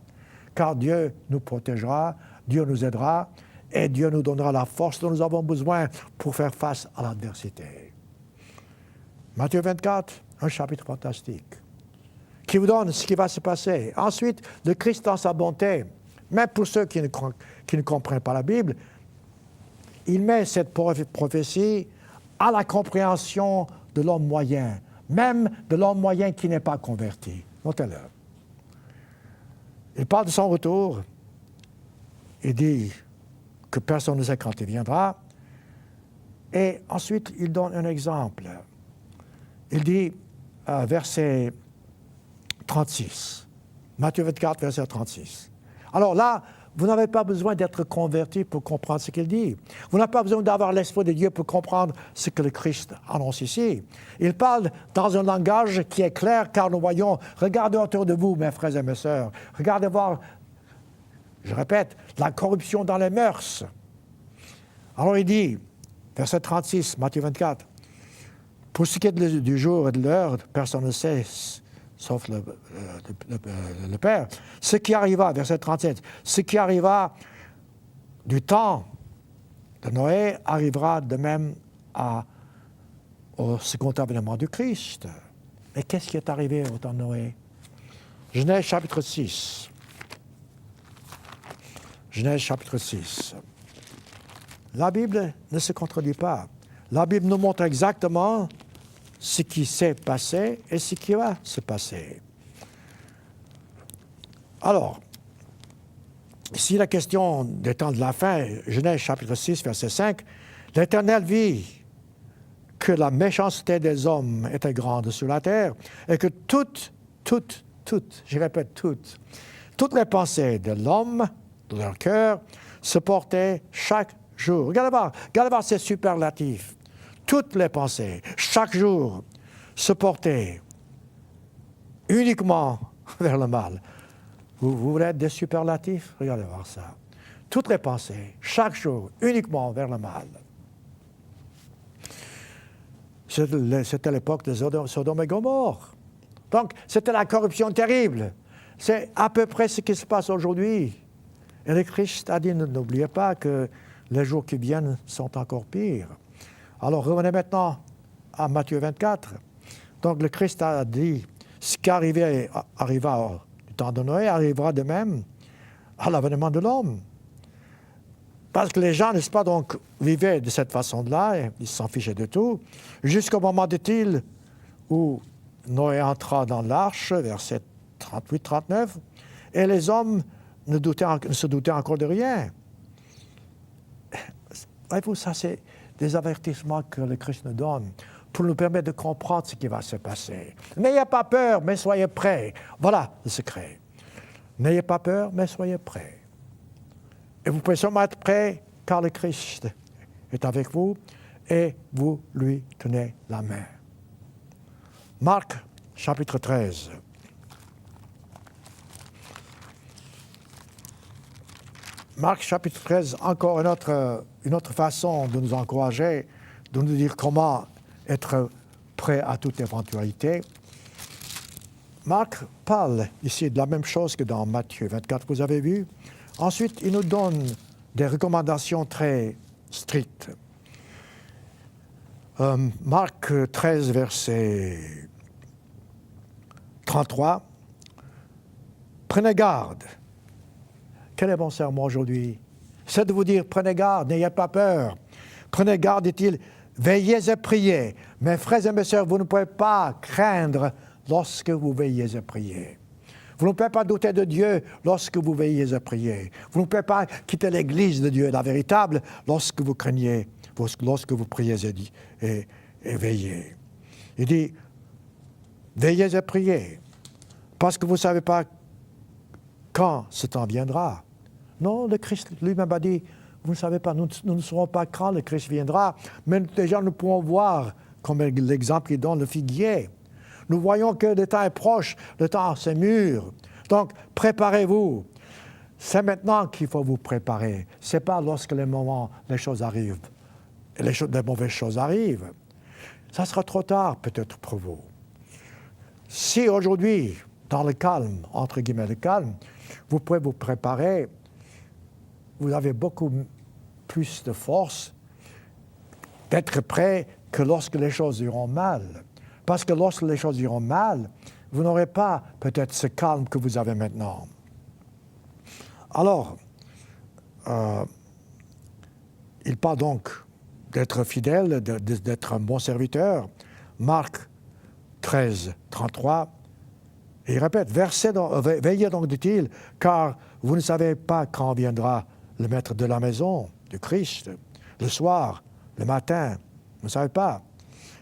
car Dieu nous protégera, Dieu nous aidera, et Dieu nous donnera la force dont nous avons besoin pour faire face à l'adversité. Matthieu 24, un chapitre fantastique, qui vous donne ce qui va se passer. Ensuite, le Christ dans sa bonté, même pour ceux qui ne comprennent pas la Bible, il met cette prophétie à la compréhension de l'homme moyen, même de l'homme moyen qui n'est pas converti. Notez-le. Il parle de son retour. Il dit que personne ne sait quand il viendra. Et ensuite, il donne un exemple. Il dit, verset 36, Matthieu 24, verset 36. Alors là, vous n'avez pas besoin d'être converti pour comprendre ce qu'il dit. Vous n'avez pas besoin d'avoir l'Esprit de Dieu pour comprendre ce que le Christ annonce ici. Il parle dans un langage qui est clair, car nous voyons, regardez autour de vous, mes frères et mes sœurs, regardez voir, je répète, la corruption dans les mœurs. Alors il dit, verset 36, Matthieu 24, pour ce qui est du jour et de l'heure, personne ne sait, sauf le Père. Ce qui arriva, verset 37, ce qui arriva du temps de Noé arrivera de même au second avènement du Christ. Mais qu'est-ce qui est arrivé au temps de Noé? Genèse chapitre 6. Genèse chapitre 6. La Bible ne se contredit pas. La Bible nous montre exactement ce qui s'est passé et ce qui va se passer. Alors, ici la question des temps de la fin, Genèse chapitre 6, verset 5, l'Éternel vit que la méchanceté des hommes était grande sur la terre et que toutes, je répète toutes les pensées de l'homme, de leur cœur, se portaient chaque jour. Regardez voir ces superlatifs. Toutes les pensées, chaque jour, se portaient uniquement vers le mal. Vous voulez être des superlatifs? Regardez voir ça. Toutes les pensées, chaque jour, uniquement vers le mal. C'était l'époque de Sodome et Gomorrhe. Donc, c'était la corruption terrible. C'est à peu près ce qui se passe aujourd'hui. Et le Christ a dit, n'oubliez pas que les jours qui viennent sont encore pires. Alors, revenez maintenant à Matthieu 24. Donc, le Christ a dit, ce qui arriva du temps de Noé arrivera de même à l'avènement de l'homme. Parce que les gens, n'est-ce pas, donc, vivaient de cette façon-là, et ils s'en fichaient de tout, jusqu'au moment, dit-il, où Noé entra dans l'arche, verset 38-39, et les hommes ne se doutaient encore de rien. Voyez-vous, ça, c'est des avertissements que le Christ nous donne pour nous permettre de comprendre ce qui va se passer. N'ayez pas peur, mais soyez prêts. Voilà le secret. N'ayez pas peur, mais soyez prêts. Et vous pouvez seulement être prêts car le Christ est avec vous et vous lui tenez la main. Marc, chapitre 13. Marc, chapitre 13, encore une autre façon de nous encourager, de nous dire comment être prêt à toute éventualité. Marc parle ici de la même chose que dans Matthieu 24, vous avez vu. Ensuite, il nous donne des recommandations très strictes. Marc 13, verset 33. Prenez garde. Quel est mon sermon aujourd'hui? C'est de vous dire, prenez garde, n'ayez pas peur. Prenez garde, dit-il, veillez et priez. Mes frères et mes sœurs, vous ne pouvez pas craindre lorsque vous veillez et priez. Vous ne pouvez pas douter de Dieu lorsque vous veillez et priez. Vous ne pouvez pas quitter l'Église de Dieu, la véritable, lorsque vous craignez, lorsque vous priez et veillez. Il dit, veillez et priez, parce que vous ne savez pas quand ce temps viendra. Non, le Christ lui-même a dit, vous ne savez pas, nous ne saurons pas quand le Christ viendra, mais déjà nous pouvons voir, comme l'exemple qu'il donne, le figuier. Nous voyons que le temps est proche, le temps c'est mûr. Donc, préparez-vous. C'est maintenant qu'il faut vous préparer. Ce n'est pas lorsque les choses arrivent, et les mauvaises choses arrivent. Ça sera trop tard peut-être pour vous. Si aujourd'hui, dans le calme, entre guillemets le calme, vous pouvez vous préparer, vous avez beaucoup plus de force d'être prêt que lorsque les choses iront mal. Parce que lorsque les choses iront mal, vous n'aurez pas peut-être ce calme que vous avez maintenant. Alors, il parle donc d'être fidèle, d'être un bon serviteur. Marc 13, 33, et il répète, veillez donc, dit-il, car vous ne savez pas quand viendra le maître de la maison, du Christ, le soir, le matin, vous ne savez pas.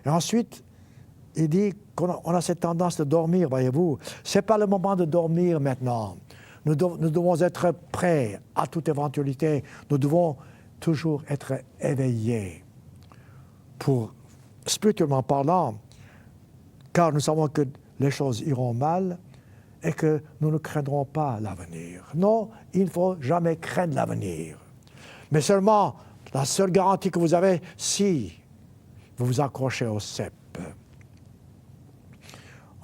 Et ensuite, il dit qu'on a cette tendance de dormir, voyez-vous. Ce n'est pas le moment de dormir maintenant. Nous devons être prêts à toute éventualité. Nous devons toujours être éveillés pour, spirituellement parlant, car nous savons que les choses iront mal et que nous ne craindrons pas l'avenir. Non, il ne faut jamais craindre l'avenir. Mais seulement, la seule garantie que vous avez, si vous vous accrochez au cep.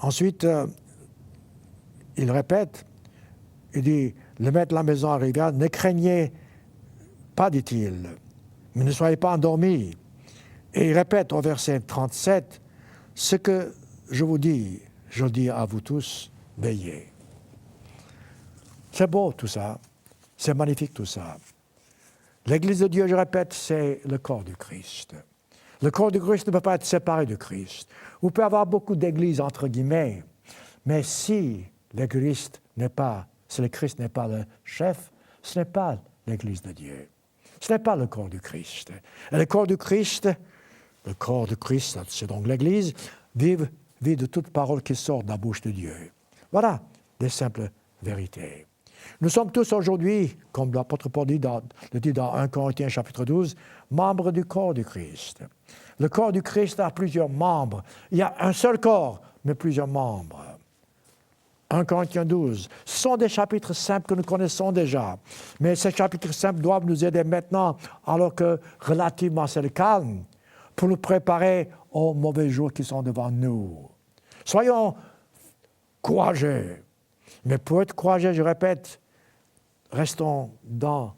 Ensuite, il répète, il dit, le maître de la maison arriva, ne craignez pas, dit-il, mais ne soyez pas endormis. Et il répète au verset 37, ce que je vous dis, je dis à vous tous, veillez. C'est beau tout ça, c'est magnifique tout ça. L'Église de Dieu, je répète, c'est le corps du Christ. Le corps du Christ ne peut pas être séparé du Christ. Vous pouvez avoir beaucoup d'églises, entre guillemets, mais si le Christ n'est pas le chef, ce n'est pas l'Église de Dieu. Ce n'est pas le corps du Christ. Et le corps du Christ, c'est donc l'Église, vit de toute parole qui sort de la bouche de Dieu. Voilà des simples vérités. Nous sommes tous aujourd'hui, comme l'apôtre Paul le dit dans 1 Corinthiens chapitre 12, membres du corps du Christ. Le corps du Christ a plusieurs membres. Il y a un seul corps, mais plusieurs membres. 1 Corinthiens 12. Ce sont des chapitres simples que nous connaissons déjà. Mais ces chapitres simples doivent nous aider maintenant, alors que relativement c'est le calme, pour nous préparer aux mauvais jours qui sont devant nous. Soyons courageux. Mais pour être courageux, je répète, restons dans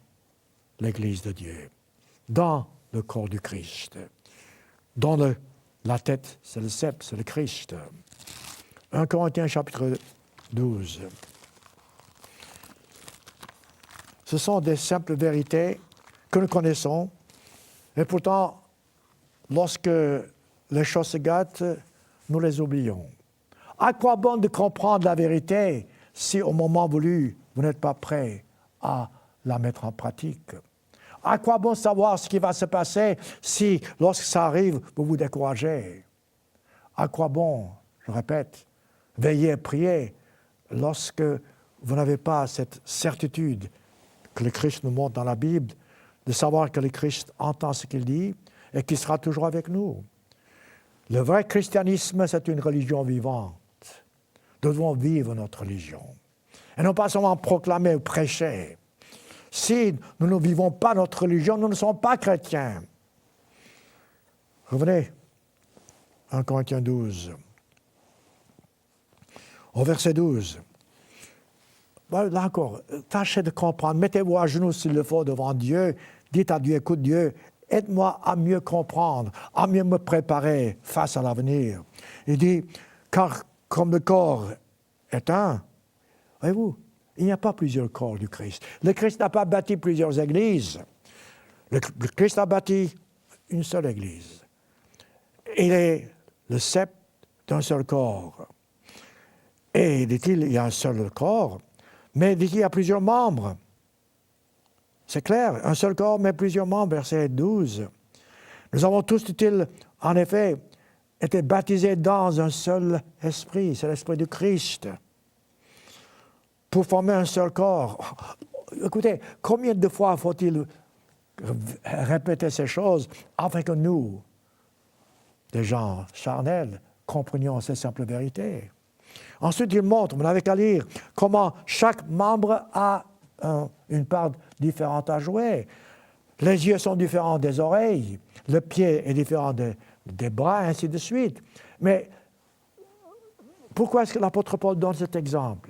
l'Église de Dieu, dans le corps du Christ. Dont la tête, c'est le sceptre, c'est le Christ. 1 Corinthiens chapitre 12. Ce sont des simples vérités que nous connaissons, et pourtant, lorsque les choses se gâtent, nous les oublions. À quoi bon de comprendre la vérité si au moment voulu, vous n'êtes pas prêt à la mettre en pratique? À quoi bon savoir ce qui va se passer si, lorsque ça arrive, vous vous découragez? À quoi bon, je répète, veiller et prier lorsque vous n'avez pas cette certitude que le Christ nous montre dans la Bible, de savoir que le Christ entend ce qu'il dit et qu'il sera toujours avec nous. Le vrai christianisme, c'est une religion vivante. Nous devons vivre notre religion. Et non pas seulement proclamer ou prêcher. Si nous ne vivons pas notre religion, nous ne sommes pas chrétiens. Revenez, 1 Corinthiens 12. Au verset 12. Là encore, tâchez de comprendre. Mettez-vous à genoux s'il le faut devant Dieu. Dites à Dieu, écoute Dieu, aide-moi à mieux comprendre, à mieux me préparer face à l'avenir. Il dit, car comme le corps est un, voyez-vous, il n'y a pas plusieurs corps du Christ. Le Christ n'a pas bâti plusieurs églises. Le Christ a bâti une seule église. Il est le sceptre d'un seul corps. Et, dit-il, il y a un seul corps, mais dit-il, il y a plusieurs membres. C'est clair, un seul corps, mais plusieurs membres, verset 12. Nous avons tous, dit-il, en effet, été baptisés dans un seul esprit, c'est l'esprit du Christ, pour former un seul corps. Écoutez, combien de fois faut-il répéter ces choses afin que nous, des gens charnels, comprenions ces simples vérités? Ensuite, il montre, vous n'avez qu'à lire, comment chaque membre a une part différente à jouer. Les yeux sont différents des oreilles, le pied est différent des bras, ainsi de suite. Mais pourquoi est-ce que l'apôtre Paul donne cet exemple?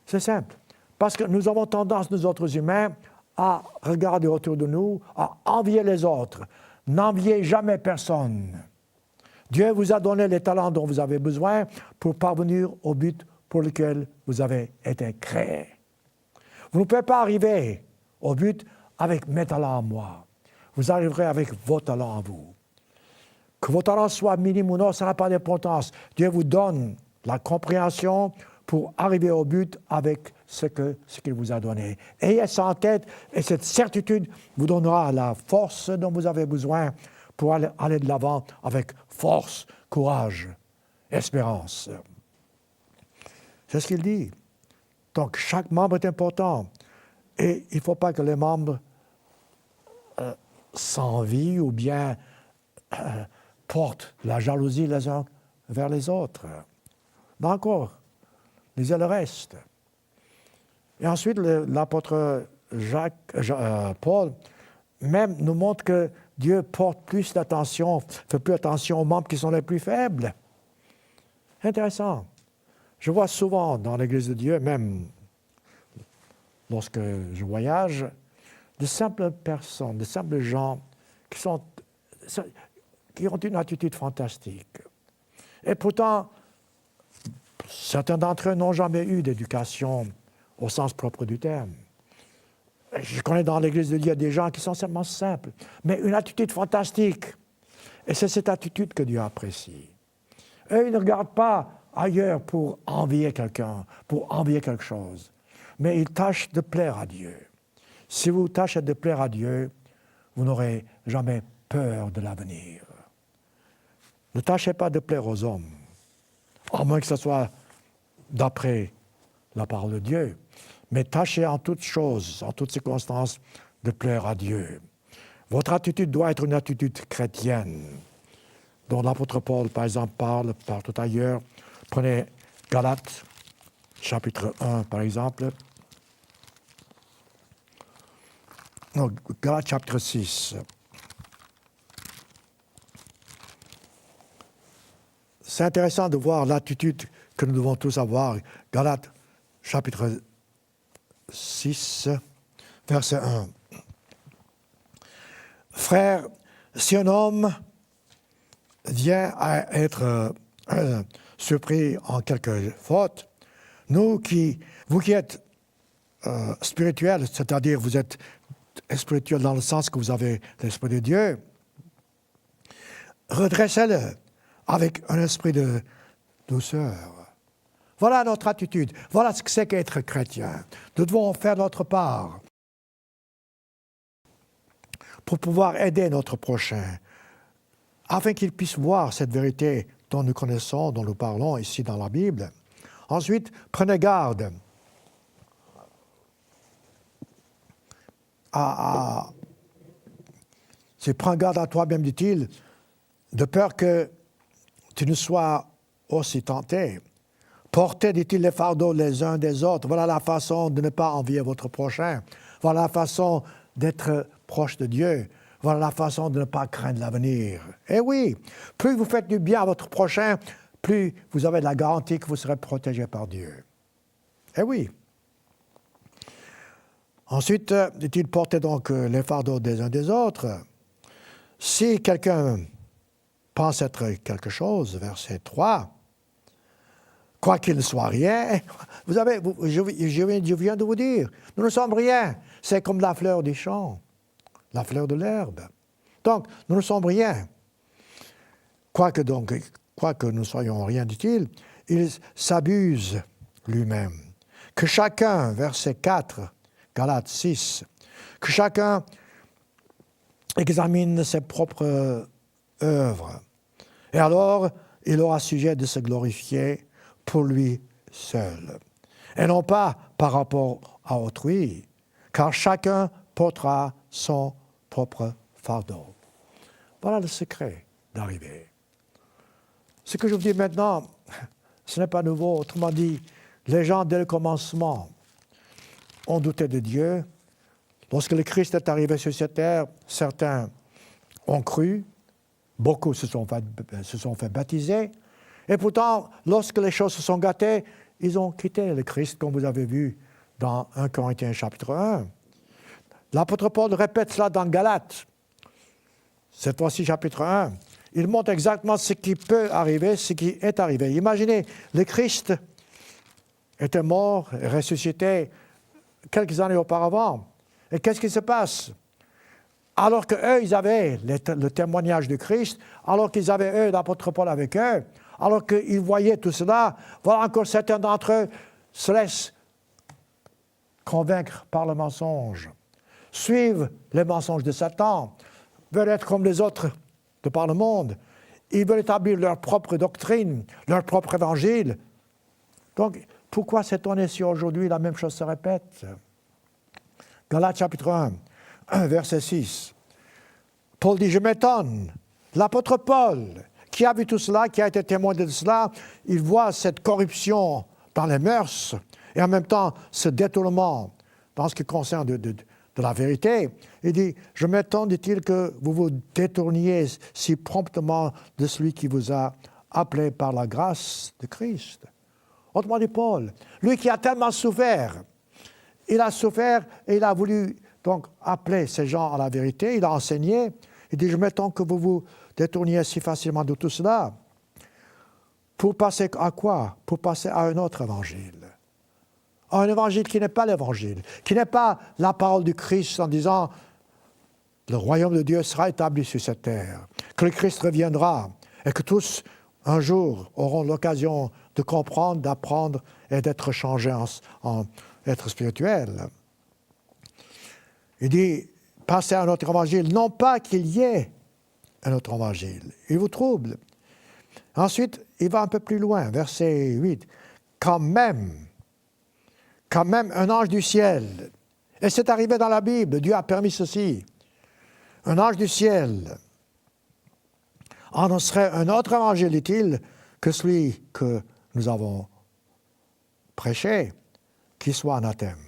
C'est simple. Parce que nous avons tendance, nous autres humains, à regarder autour de nous, à envier les autres. N'enviez jamais personne. Dieu vous a donné les talents dont vous avez besoin pour parvenir au but pour lequel vous avez été créé. Vous ne pouvez pas arriver au but avec mes talents à moi. Vous arriverez avec vos talents à vous. Que vos talents soient minimes ou non, ça n'a pas d'importance. Dieu vous donne la compréhension pour arriver au but avec ce qu'il vous a donné. Ayez ça en tête et cette certitude vous donnera la force dont vous avez besoin pour aller de l'avant avec force, courage, espérance. C'est ce qu'il dit. Donc, chaque membre est important. Et il ne faut pas que les membres s'envient ou bien portent la jalousie les uns vers les autres. Mais encore, lisez le reste. Et ensuite, l'apôtre Paul même nous montre que Dieu porte plus d'attention, fait plus attention aux membres qui sont les plus faibles. Intéressant. Je vois souvent dans l'Église de Dieu, même lorsque je voyage, de simples personnes, de simples gens qui ont une attitude fantastique. Et pourtant, certains d'entre eux n'ont jamais eu d'éducation au sens propre du terme. Je connais dans l'Église de Dieu des gens qui sont simplement simples, mais une attitude fantastique. Et c'est cette attitude que Dieu apprécie. Eux, ils ne regardent pas ailleurs pour envier quelqu'un, pour envier quelque chose, mais ils tâchent de plaire à Dieu. Si vous tâchez de plaire à Dieu, vous n'aurez jamais peur de l'avenir. Ne tâchez pas de plaire aux hommes, à moins que ce soit d'après la parole de Dieu. Mais tâchez en toutes choses, en toutes circonstances, de plaire à Dieu. Votre attitude doit être une attitude chrétienne, dont l'apôtre Paul, par exemple, parle partout ailleurs. Prenez Galates, chapitre 1, par exemple. Non, Galates, chapitre 6. C'est intéressant de voir l'attitude que nous devons tous avoir. Galates, chapitre 6, verset 1. Frères, si un homme vient à être surpris en quelque faute, vous qui êtes spirituels, c'est-à-dire vous êtes spirituel dans le sens que vous avez l'Esprit de Dieu, redressez-le avec un esprit de douceur. Voilà notre attitude. Voilà ce que c'est qu'être chrétien. Nous devons faire notre part pour pouvoir aider notre prochain, afin qu'il puisse voir cette vérité dont nous connaissons, dont nous parlons ici dans la Bible. Ensuite, prenez garde c'est prends garde à toi-même, dit-il, de peur que tu ne sois aussi tenté. Portez, dit-il, les fardeaux les uns des autres. Voilà la façon de ne pas envier votre prochain. Voilà la façon d'être proche de Dieu. Voilà la façon de ne pas craindre l'avenir. Eh oui, plus vous faites du bien à votre prochain, plus vous avez la garantie que vous serez protégé par Dieu. Eh oui. Ensuite, dit-il, portez donc les fardeaux des uns des autres. Si quelqu'un pense être quelque chose, verset 3, quoi qu'il ne soit rien, vous savez, je viens de vous dire, nous ne sommes rien. C'est comme la fleur du champ, la fleur de l'herbe. Donc, nous ne sommes rien. Quoique nous soyons rien, dit-il, il s'abuse lui-même. Que chacun, verset 4, Galates 6, que chacun examine ses propres œuvres. Et alors, il aura sujet de se glorifier pour lui seul. Et non pas par rapport à autrui, car chacun portera son propre fardeau. Voilà le secret d'arriver. Ce que je vous dis maintenant, ce n'est pas nouveau. Autrement dit, les gens, dès le commencement, ont douté de Dieu. Lorsque le Christ est arrivé sur cette terre, certains ont cru, beaucoup se sont fait baptiser, et pourtant, lorsque les choses se sont gâtées, ils ont quitté le Christ, comme vous avez vu dans 1 Corinthiens chapitre 1. L'apôtre Paul répète cela dans Galates, cette fois-ci chapitre 1. Il montre exactement ce qui peut arriver, ce qui est arrivé. Imaginez, le Christ était mort et ressuscité quelques années auparavant. Et qu'est-ce qui se passe? Alors qu'eux, ils avaient le témoignage de Christ, alors qu'ils avaient, eux, l'apôtre Paul avec eux, alors qu'ils voyaient tout cela, voilà encore certains d'entre eux se laissent convaincre par le mensonge, suivent les mensonges de Satan, veulent être comme les autres de par le monde. Ils veulent établir leur propre doctrine, leur propre évangile. Donc, pourquoi s'étonner si aujourd'hui la même chose se répète? Galates chapitre 1, verset 6. Paul dit, je m'étonne. L'apôtre Paul, qui a vu tout cela, qui a été témoin de cela, il voit cette corruption dans les mœurs et en même temps ce détournement dans ce qui concerne de la vérité. Il dit, je m'étonne, dit-il, que vous vous détourniez si promptement de celui qui vous a appelé par la grâce de Christ. Autrement dit, Paul, lui qui a tellement souffert, il a souffert et il a voulu donc appeler ces gens à la vérité, il a enseigné, il dit, je m'étonne que vous vous détourniez si facilement de tout cela. Pour passer à quoi? Pour passer à un autre évangile. Un évangile qui n'est pas l'évangile, qui n'est pas la parole du Christ en disant le royaume de Dieu sera établi sur cette terre, que le Christ reviendra et que tous, un jour, auront l'occasion de comprendre, d'apprendre et d'être changés en être spirituels. Il dit, passez à un autre évangile, non pas qu'il y ait un autre évangile. Il vous trouble. Ensuite, il va un peu plus loin, verset 8. Quand même un ange du ciel, et c'est arrivé dans la Bible, Dieu a permis ceci, un ange du ciel annoncerait un autre évangile, dit-il, que celui que nous avons prêché, qui soit anathème.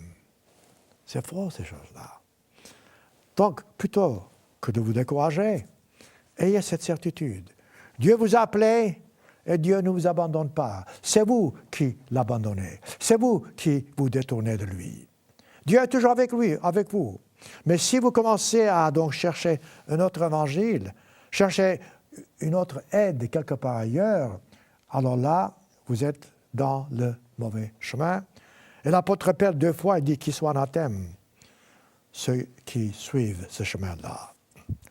C'est faux, ces choses-là. Donc, plutôt que de vous décourager, ayez cette certitude. Dieu vous a appelé et Dieu ne vous abandonne pas. C'est vous qui l'abandonnez. C'est vous qui vous détournez de lui. Dieu est toujours avec vous. Mais si vous commencez à donc chercher un autre évangile, chercher une autre aide quelque part ailleurs, alors là, vous êtes dans le mauvais chemin. Et l'apôtre Pierre, 2 fois, il dit qu'il soit anathème, ceux qui suivent ce chemin-là.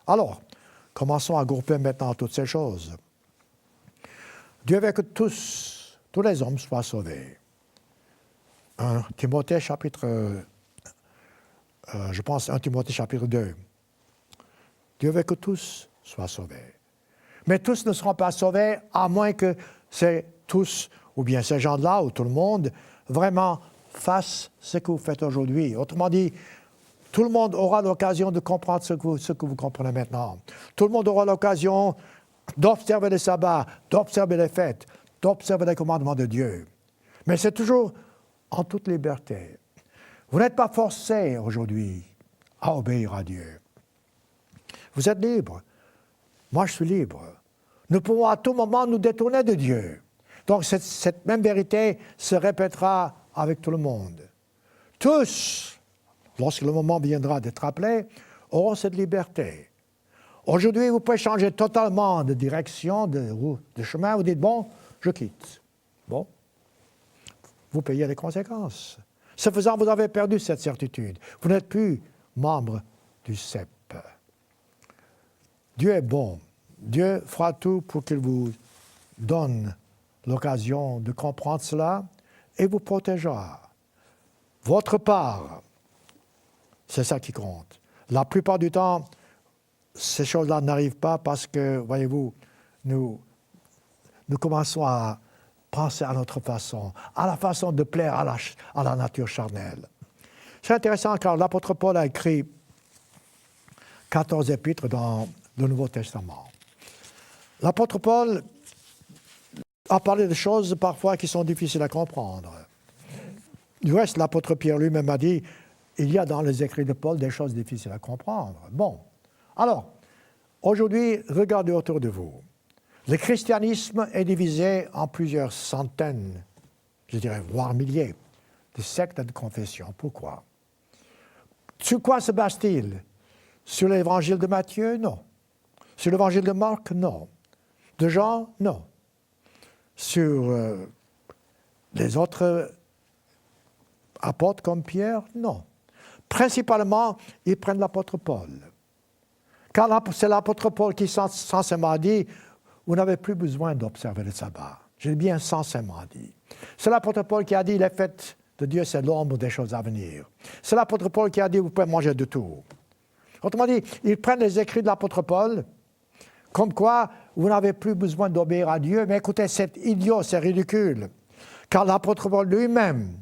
Alors, commençons à grouper maintenant toutes ces choses. Dieu veut que tous les hommes soient sauvés. 1 Timothée chapitre, je pense 1 Timothée chapitre 2. Dieu veut que tous soient sauvés. Mais tous ne seront pas sauvés à moins que c'est tous, ou bien ces gens-là, ou tout le monde, vraiment fassent ce que vous faites aujourd'hui. Autrement dit, tout le monde aura l'occasion de comprendre ce que vous comprenez maintenant. Tout le monde aura l'occasion d'observer le sabbat, d'observer les fêtes, d'observer les commandements de Dieu. Mais c'est toujours en toute liberté. Vous n'êtes pas forcés aujourd'hui à obéir à Dieu. Vous êtes libres. Moi, je suis libre. Nous pouvons à tout moment nous détourner de Dieu. Donc, cette même vérité se répétera avec tout le monde. Tous, lorsque le moment viendra d'être appelés, auront cette liberté. Aujourd'hui, vous pouvez changer totalement de direction, de chemin. Vous dites, bon, je quitte. Bon, vous payez les conséquences. Ce faisant, vous avez perdu cette certitude. Vous n'êtes plus membre du CEP. Dieu est bon. Dieu fera tout pour qu'il vous donne l'occasion de comprendre cela et vous protégera. Votre part, c'est ça qui compte. La plupart du temps, ces choses-là n'arrivent pas parce que, voyez-vous, nous commençons à penser à notre façon, à la façon de plaire à la nature charnelle. C'est intéressant car l'apôtre Paul a écrit 14 épîtres dans le Nouveau Testament. L'apôtre Paul a parlé de choses parfois qui sont difficiles à comprendre. Du reste, l'apôtre Pierre lui-même a dit, il y a dans les écrits de Paul des choses difficiles à comprendre. Bon, alors, aujourd'hui, regardez autour de vous. Le christianisme est divisé en plusieurs centaines, je dirais, voire milliers, de sectes et de confessions. Pourquoi? Sur quoi se base-t-il? Sur l'évangile de Matthieu? Non. Sur l'évangile de Marc? Non. De Jean? Non. Sur les autres apôtres comme Pierre? Non. Principalement, ils prennent l'apôtre Paul. Car c'est l'apôtre Paul qui censément dit « Vous n'avez plus besoin d'observer le sabbat ». J'ai bien censément dit. C'est l'apôtre Paul qui a dit « Les fêtes de Dieu, c'est l'ombre des choses à venir ». C'est l'apôtre Paul qui a dit « Vous pouvez manger de tout ». Autrement dit, ils prennent les écrits de l'apôtre Paul, comme quoi vous n'avez plus besoin d'obéir à Dieu. Mais écoutez, c'est idiot, c'est ridicule. Car l'apôtre Paul lui-même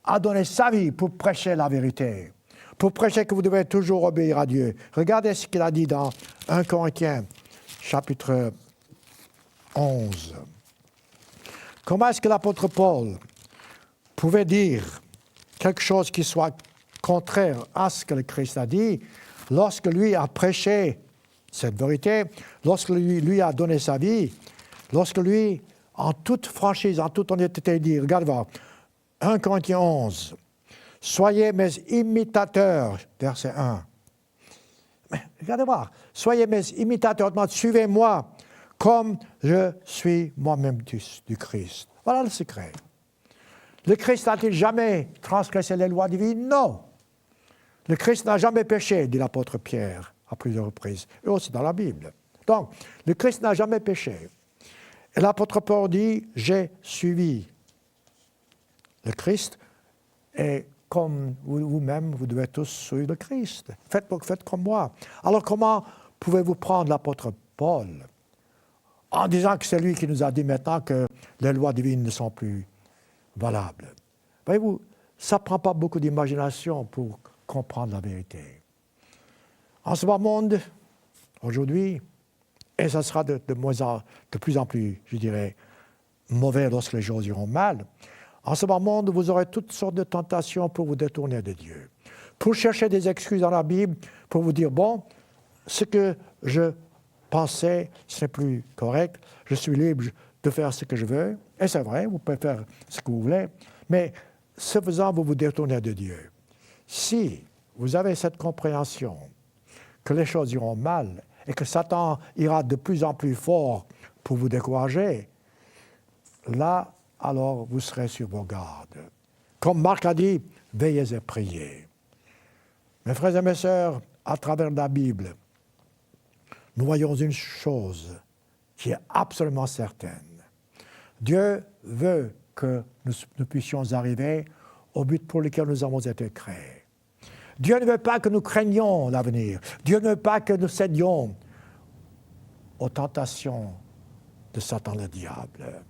a donné sa vie pour prêcher la vérité, pour prêcher que vous devez toujours obéir à Dieu. Regardez ce qu'il a dit dans 1 Corinthiens, chapitre 11. Comment est-ce que l'apôtre Paul pouvait dire quelque chose qui soit contraire à ce que le Christ a dit, lorsque lui a prêché cette vérité, lorsque lui a donné sa vie, lorsque lui, en toute franchise, en toute honnêteté, dit, regardez voir, 1 Corinthiens 11, « Soyez mes imitateurs », verset 1. Mais regardez voir, « Soyez mes imitateurs », suivez-moi comme je suis moi-même du Christ. Voilà le secret. Le Christ a-t-il jamais transgressé les lois divines? Non. Le Christ n'a jamais péché, dit l'apôtre Pierre à plusieurs reprises, et aussi dans la Bible. Donc, le Christ n'a jamais péché. Et l'apôtre Paul dit, j'ai suivi le Christ, et comme vous-même, vous devez tous suivre le Christ. Faites comme moi. Alors, comment pouvez-vous prendre l'apôtre Paul en disant que c'est lui qui nous a dit maintenant que les lois divines ne sont plus valables? Voyez-vous, ça ne prend pas beaucoup d'imagination pour comprendre la vérité. En ce bas monde, aujourd'hui, et ça sera de plus en plus, je dirais, mauvais lorsque les choses iront mal, en ce bas monde, vous aurez toutes sortes de tentations pour vous détourner de Dieu, pour chercher des excuses dans la Bible, pour vous dire, bon, ce que je pensais, ce n'est plus correct, je suis libre de faire ce que je veux, et c'est vrai, vous pouvez faire ce que vous voulez, mais ce faisant, vous vous détournez de Dieu. Si vous avez cette compréhension que les choses iront mal et que Satan ira de plus en plus fort pour vous décourager, là, alors vous serez sur vos gardes. Comme Marc a dit, veillez et priez. Mes frères et mes sœurs, à travers la Bible, nous voyons une chose qui est absolument certaine. Dieu veut que nous puissions arriver au but pour lequel nous avons été créés. Dieu ne veut pas que nous craignions l'avenir. Dieu ne veut pas que nous cédions aux tentations de Satan le diable.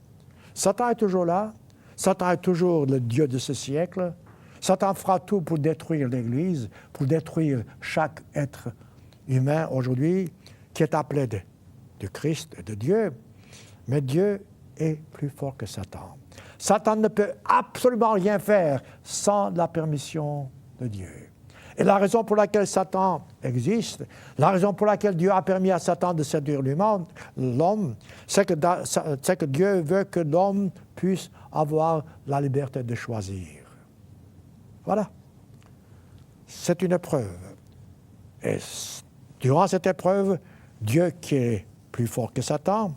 Satan est toujours là. Satan est toujours le Dieu de ce siècle. Satan fera tout pour détruire l'Église, pour détruire chaque être humain aujourd'hui qui est appelé de Christ et de Dieu. Mais Dieu est plus fort que Satan. Satan ne peut absolument rien faire sans la permission de Dieu. Et la raison pour laquelle Satan existe, la raison pour laquelle Dieu a permis à Satan de séduire l'homme, c'est que Dieu veut que l'homme puisse avoir la liberté de choisir. Voilà. c'est une épreuve. Et durant cette épreuve, Dieu qui est plus fort que Satan,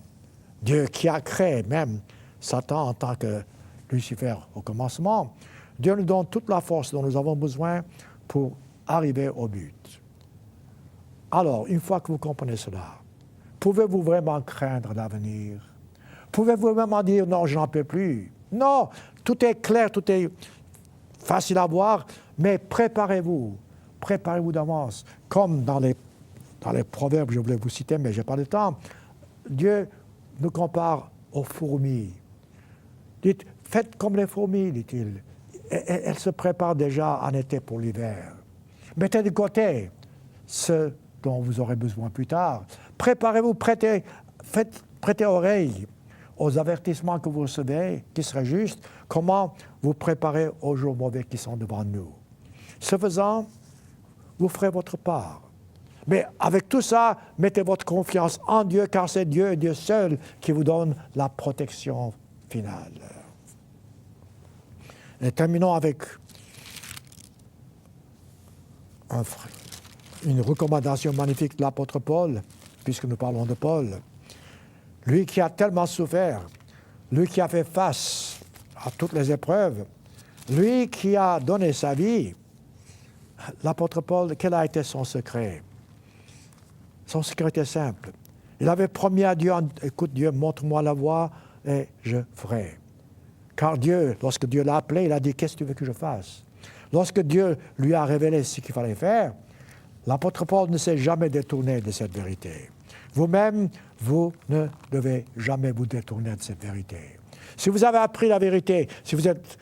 Dieu qui a créé même Satan en tant que Lucifer au commencement, Dieu nous donne toute la force dont nous avons besoin pour arriver au but. Alors, une fois que vous comprenez cela, pouvez-vous vraiment craindre l'avenir? Pouvez-vous vraiment dire, non, je n'en peux plus? Non, tout est clair, tout est facile à voir, mais préparez-vous d'avance. Comme dans les proverbes, je voulais vous citer, mais je n'ai pas le temps, Dieu nous compare aux fourmis. Dites, faites comme les fourmis, dit-il. Elles se préparent déjà en été pour l'hiver. Mettez de côté ce dont vous aurez besoin plus tard. Préparez-vous, prêtez oreille aux avertissements que vous recevez, qui seraient justes, comment vous préparer aux jours mauvais qui sont devant nous. Ce faisant, vous ferez votre part. Mais avec tout ça, mettez votre confiance en Dieu, car c'est Dieu et Dieu seul qui vous donne la protection finale. Et terminons avec une recommandation magnifique de l'apôtre Paul, puisque nous parlons de Paul. Lui qui a tellement souffert, lui qui a fait face à toutes les épreuves, lui qui a donné sa vie, l'apôtre Paul, quel a été son secret? Son secret était simple. Il avait promis à Dieu, écoute Dieu, montre-moi la voie et je ferai. Car Dieu, lorsque Dieu l'a appelé, il a dit, qu'est-ce que tu veux que je fasse? Lorsque Dieu lui a révélé ce qu'il fallait faire, l'apôtre Paul ne s'est jamais détourné de cette vérité. Vous-même, vous ne devez jamais vous détourner de cette vérité. Si vous avez appris la vérité, si vous êtes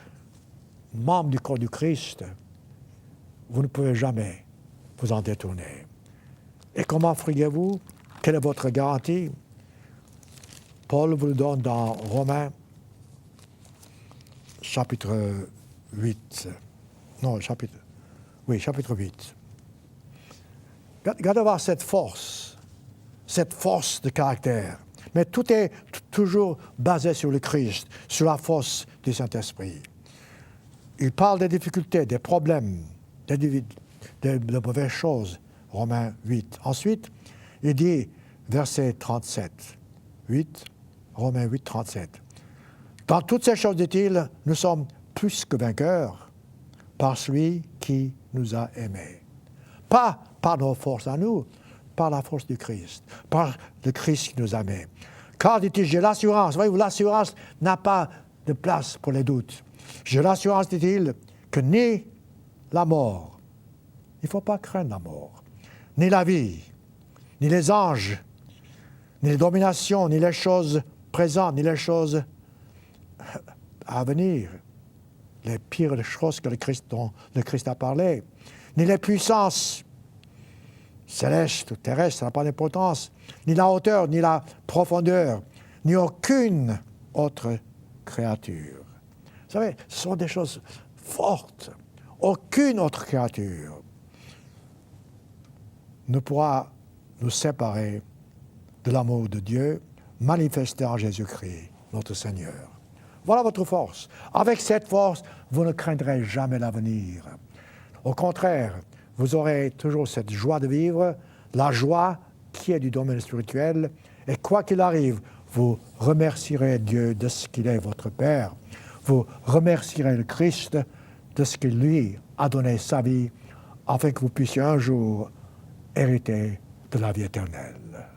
membre du corps du Christ, vous ne pouvez jamais vous en détourner. Et comment feriez-vous? Quelle est votre garantie? Paul vous le donne dans Romains, chapitre 8. Non, chapitre 8. Regardez voir cette force de caractère. Mais tout est toujours basé sur le Christ, sur la force du Saint-Esprit. Il parle des difficultés, des problèmes, de mauvaises choses. Romains 8. Ensuite, il dit, verset 37. Romains 8, 37. Dans toutes ces choses, dit-il, nous sommes plus que vainqueurs par celui qui nous a aimés. Pas par nos forces à nous, par la force du Christ, par le Christ qui nous a aimés. Car, dit-il, j'ai l'assurance, voyez-vous, l'assurance n'a pas de place pour les doutes. J'ai l'assurance, dit-il, que ni la mort, il ne faut pas craindre la mort, ni la vie, ni les anges, ni les dominations, ni les choses présentes, ni les choses à venir, les pires choses que dont le Christ a parlé, ni les puissances célestes ou terrestres, ça n'a pas d'importance, ni la hauteur, ni la profondeur, ni aucune autre créature. Vous savez, ce sont des choses fortes. Aucune autre créature ne pourra nous séparer de l'amour de Dieu manifesté en Jésus-Christ, notre Seigneur. Voilà votre force. Avec cette force, vous ne craindrez jamais l'avenir. Au contraire, vous aurez toujours cette joie de vivre, la joie qui est du domaine spirituel, et quoi qu'il arrive, vous remercierez Dieu de ce qu'il est votre Père. Vous remercierez le Christ de ce qu'il lui a donné sa vie, afin que vous puissiez un jour hériter de la vie éternelle.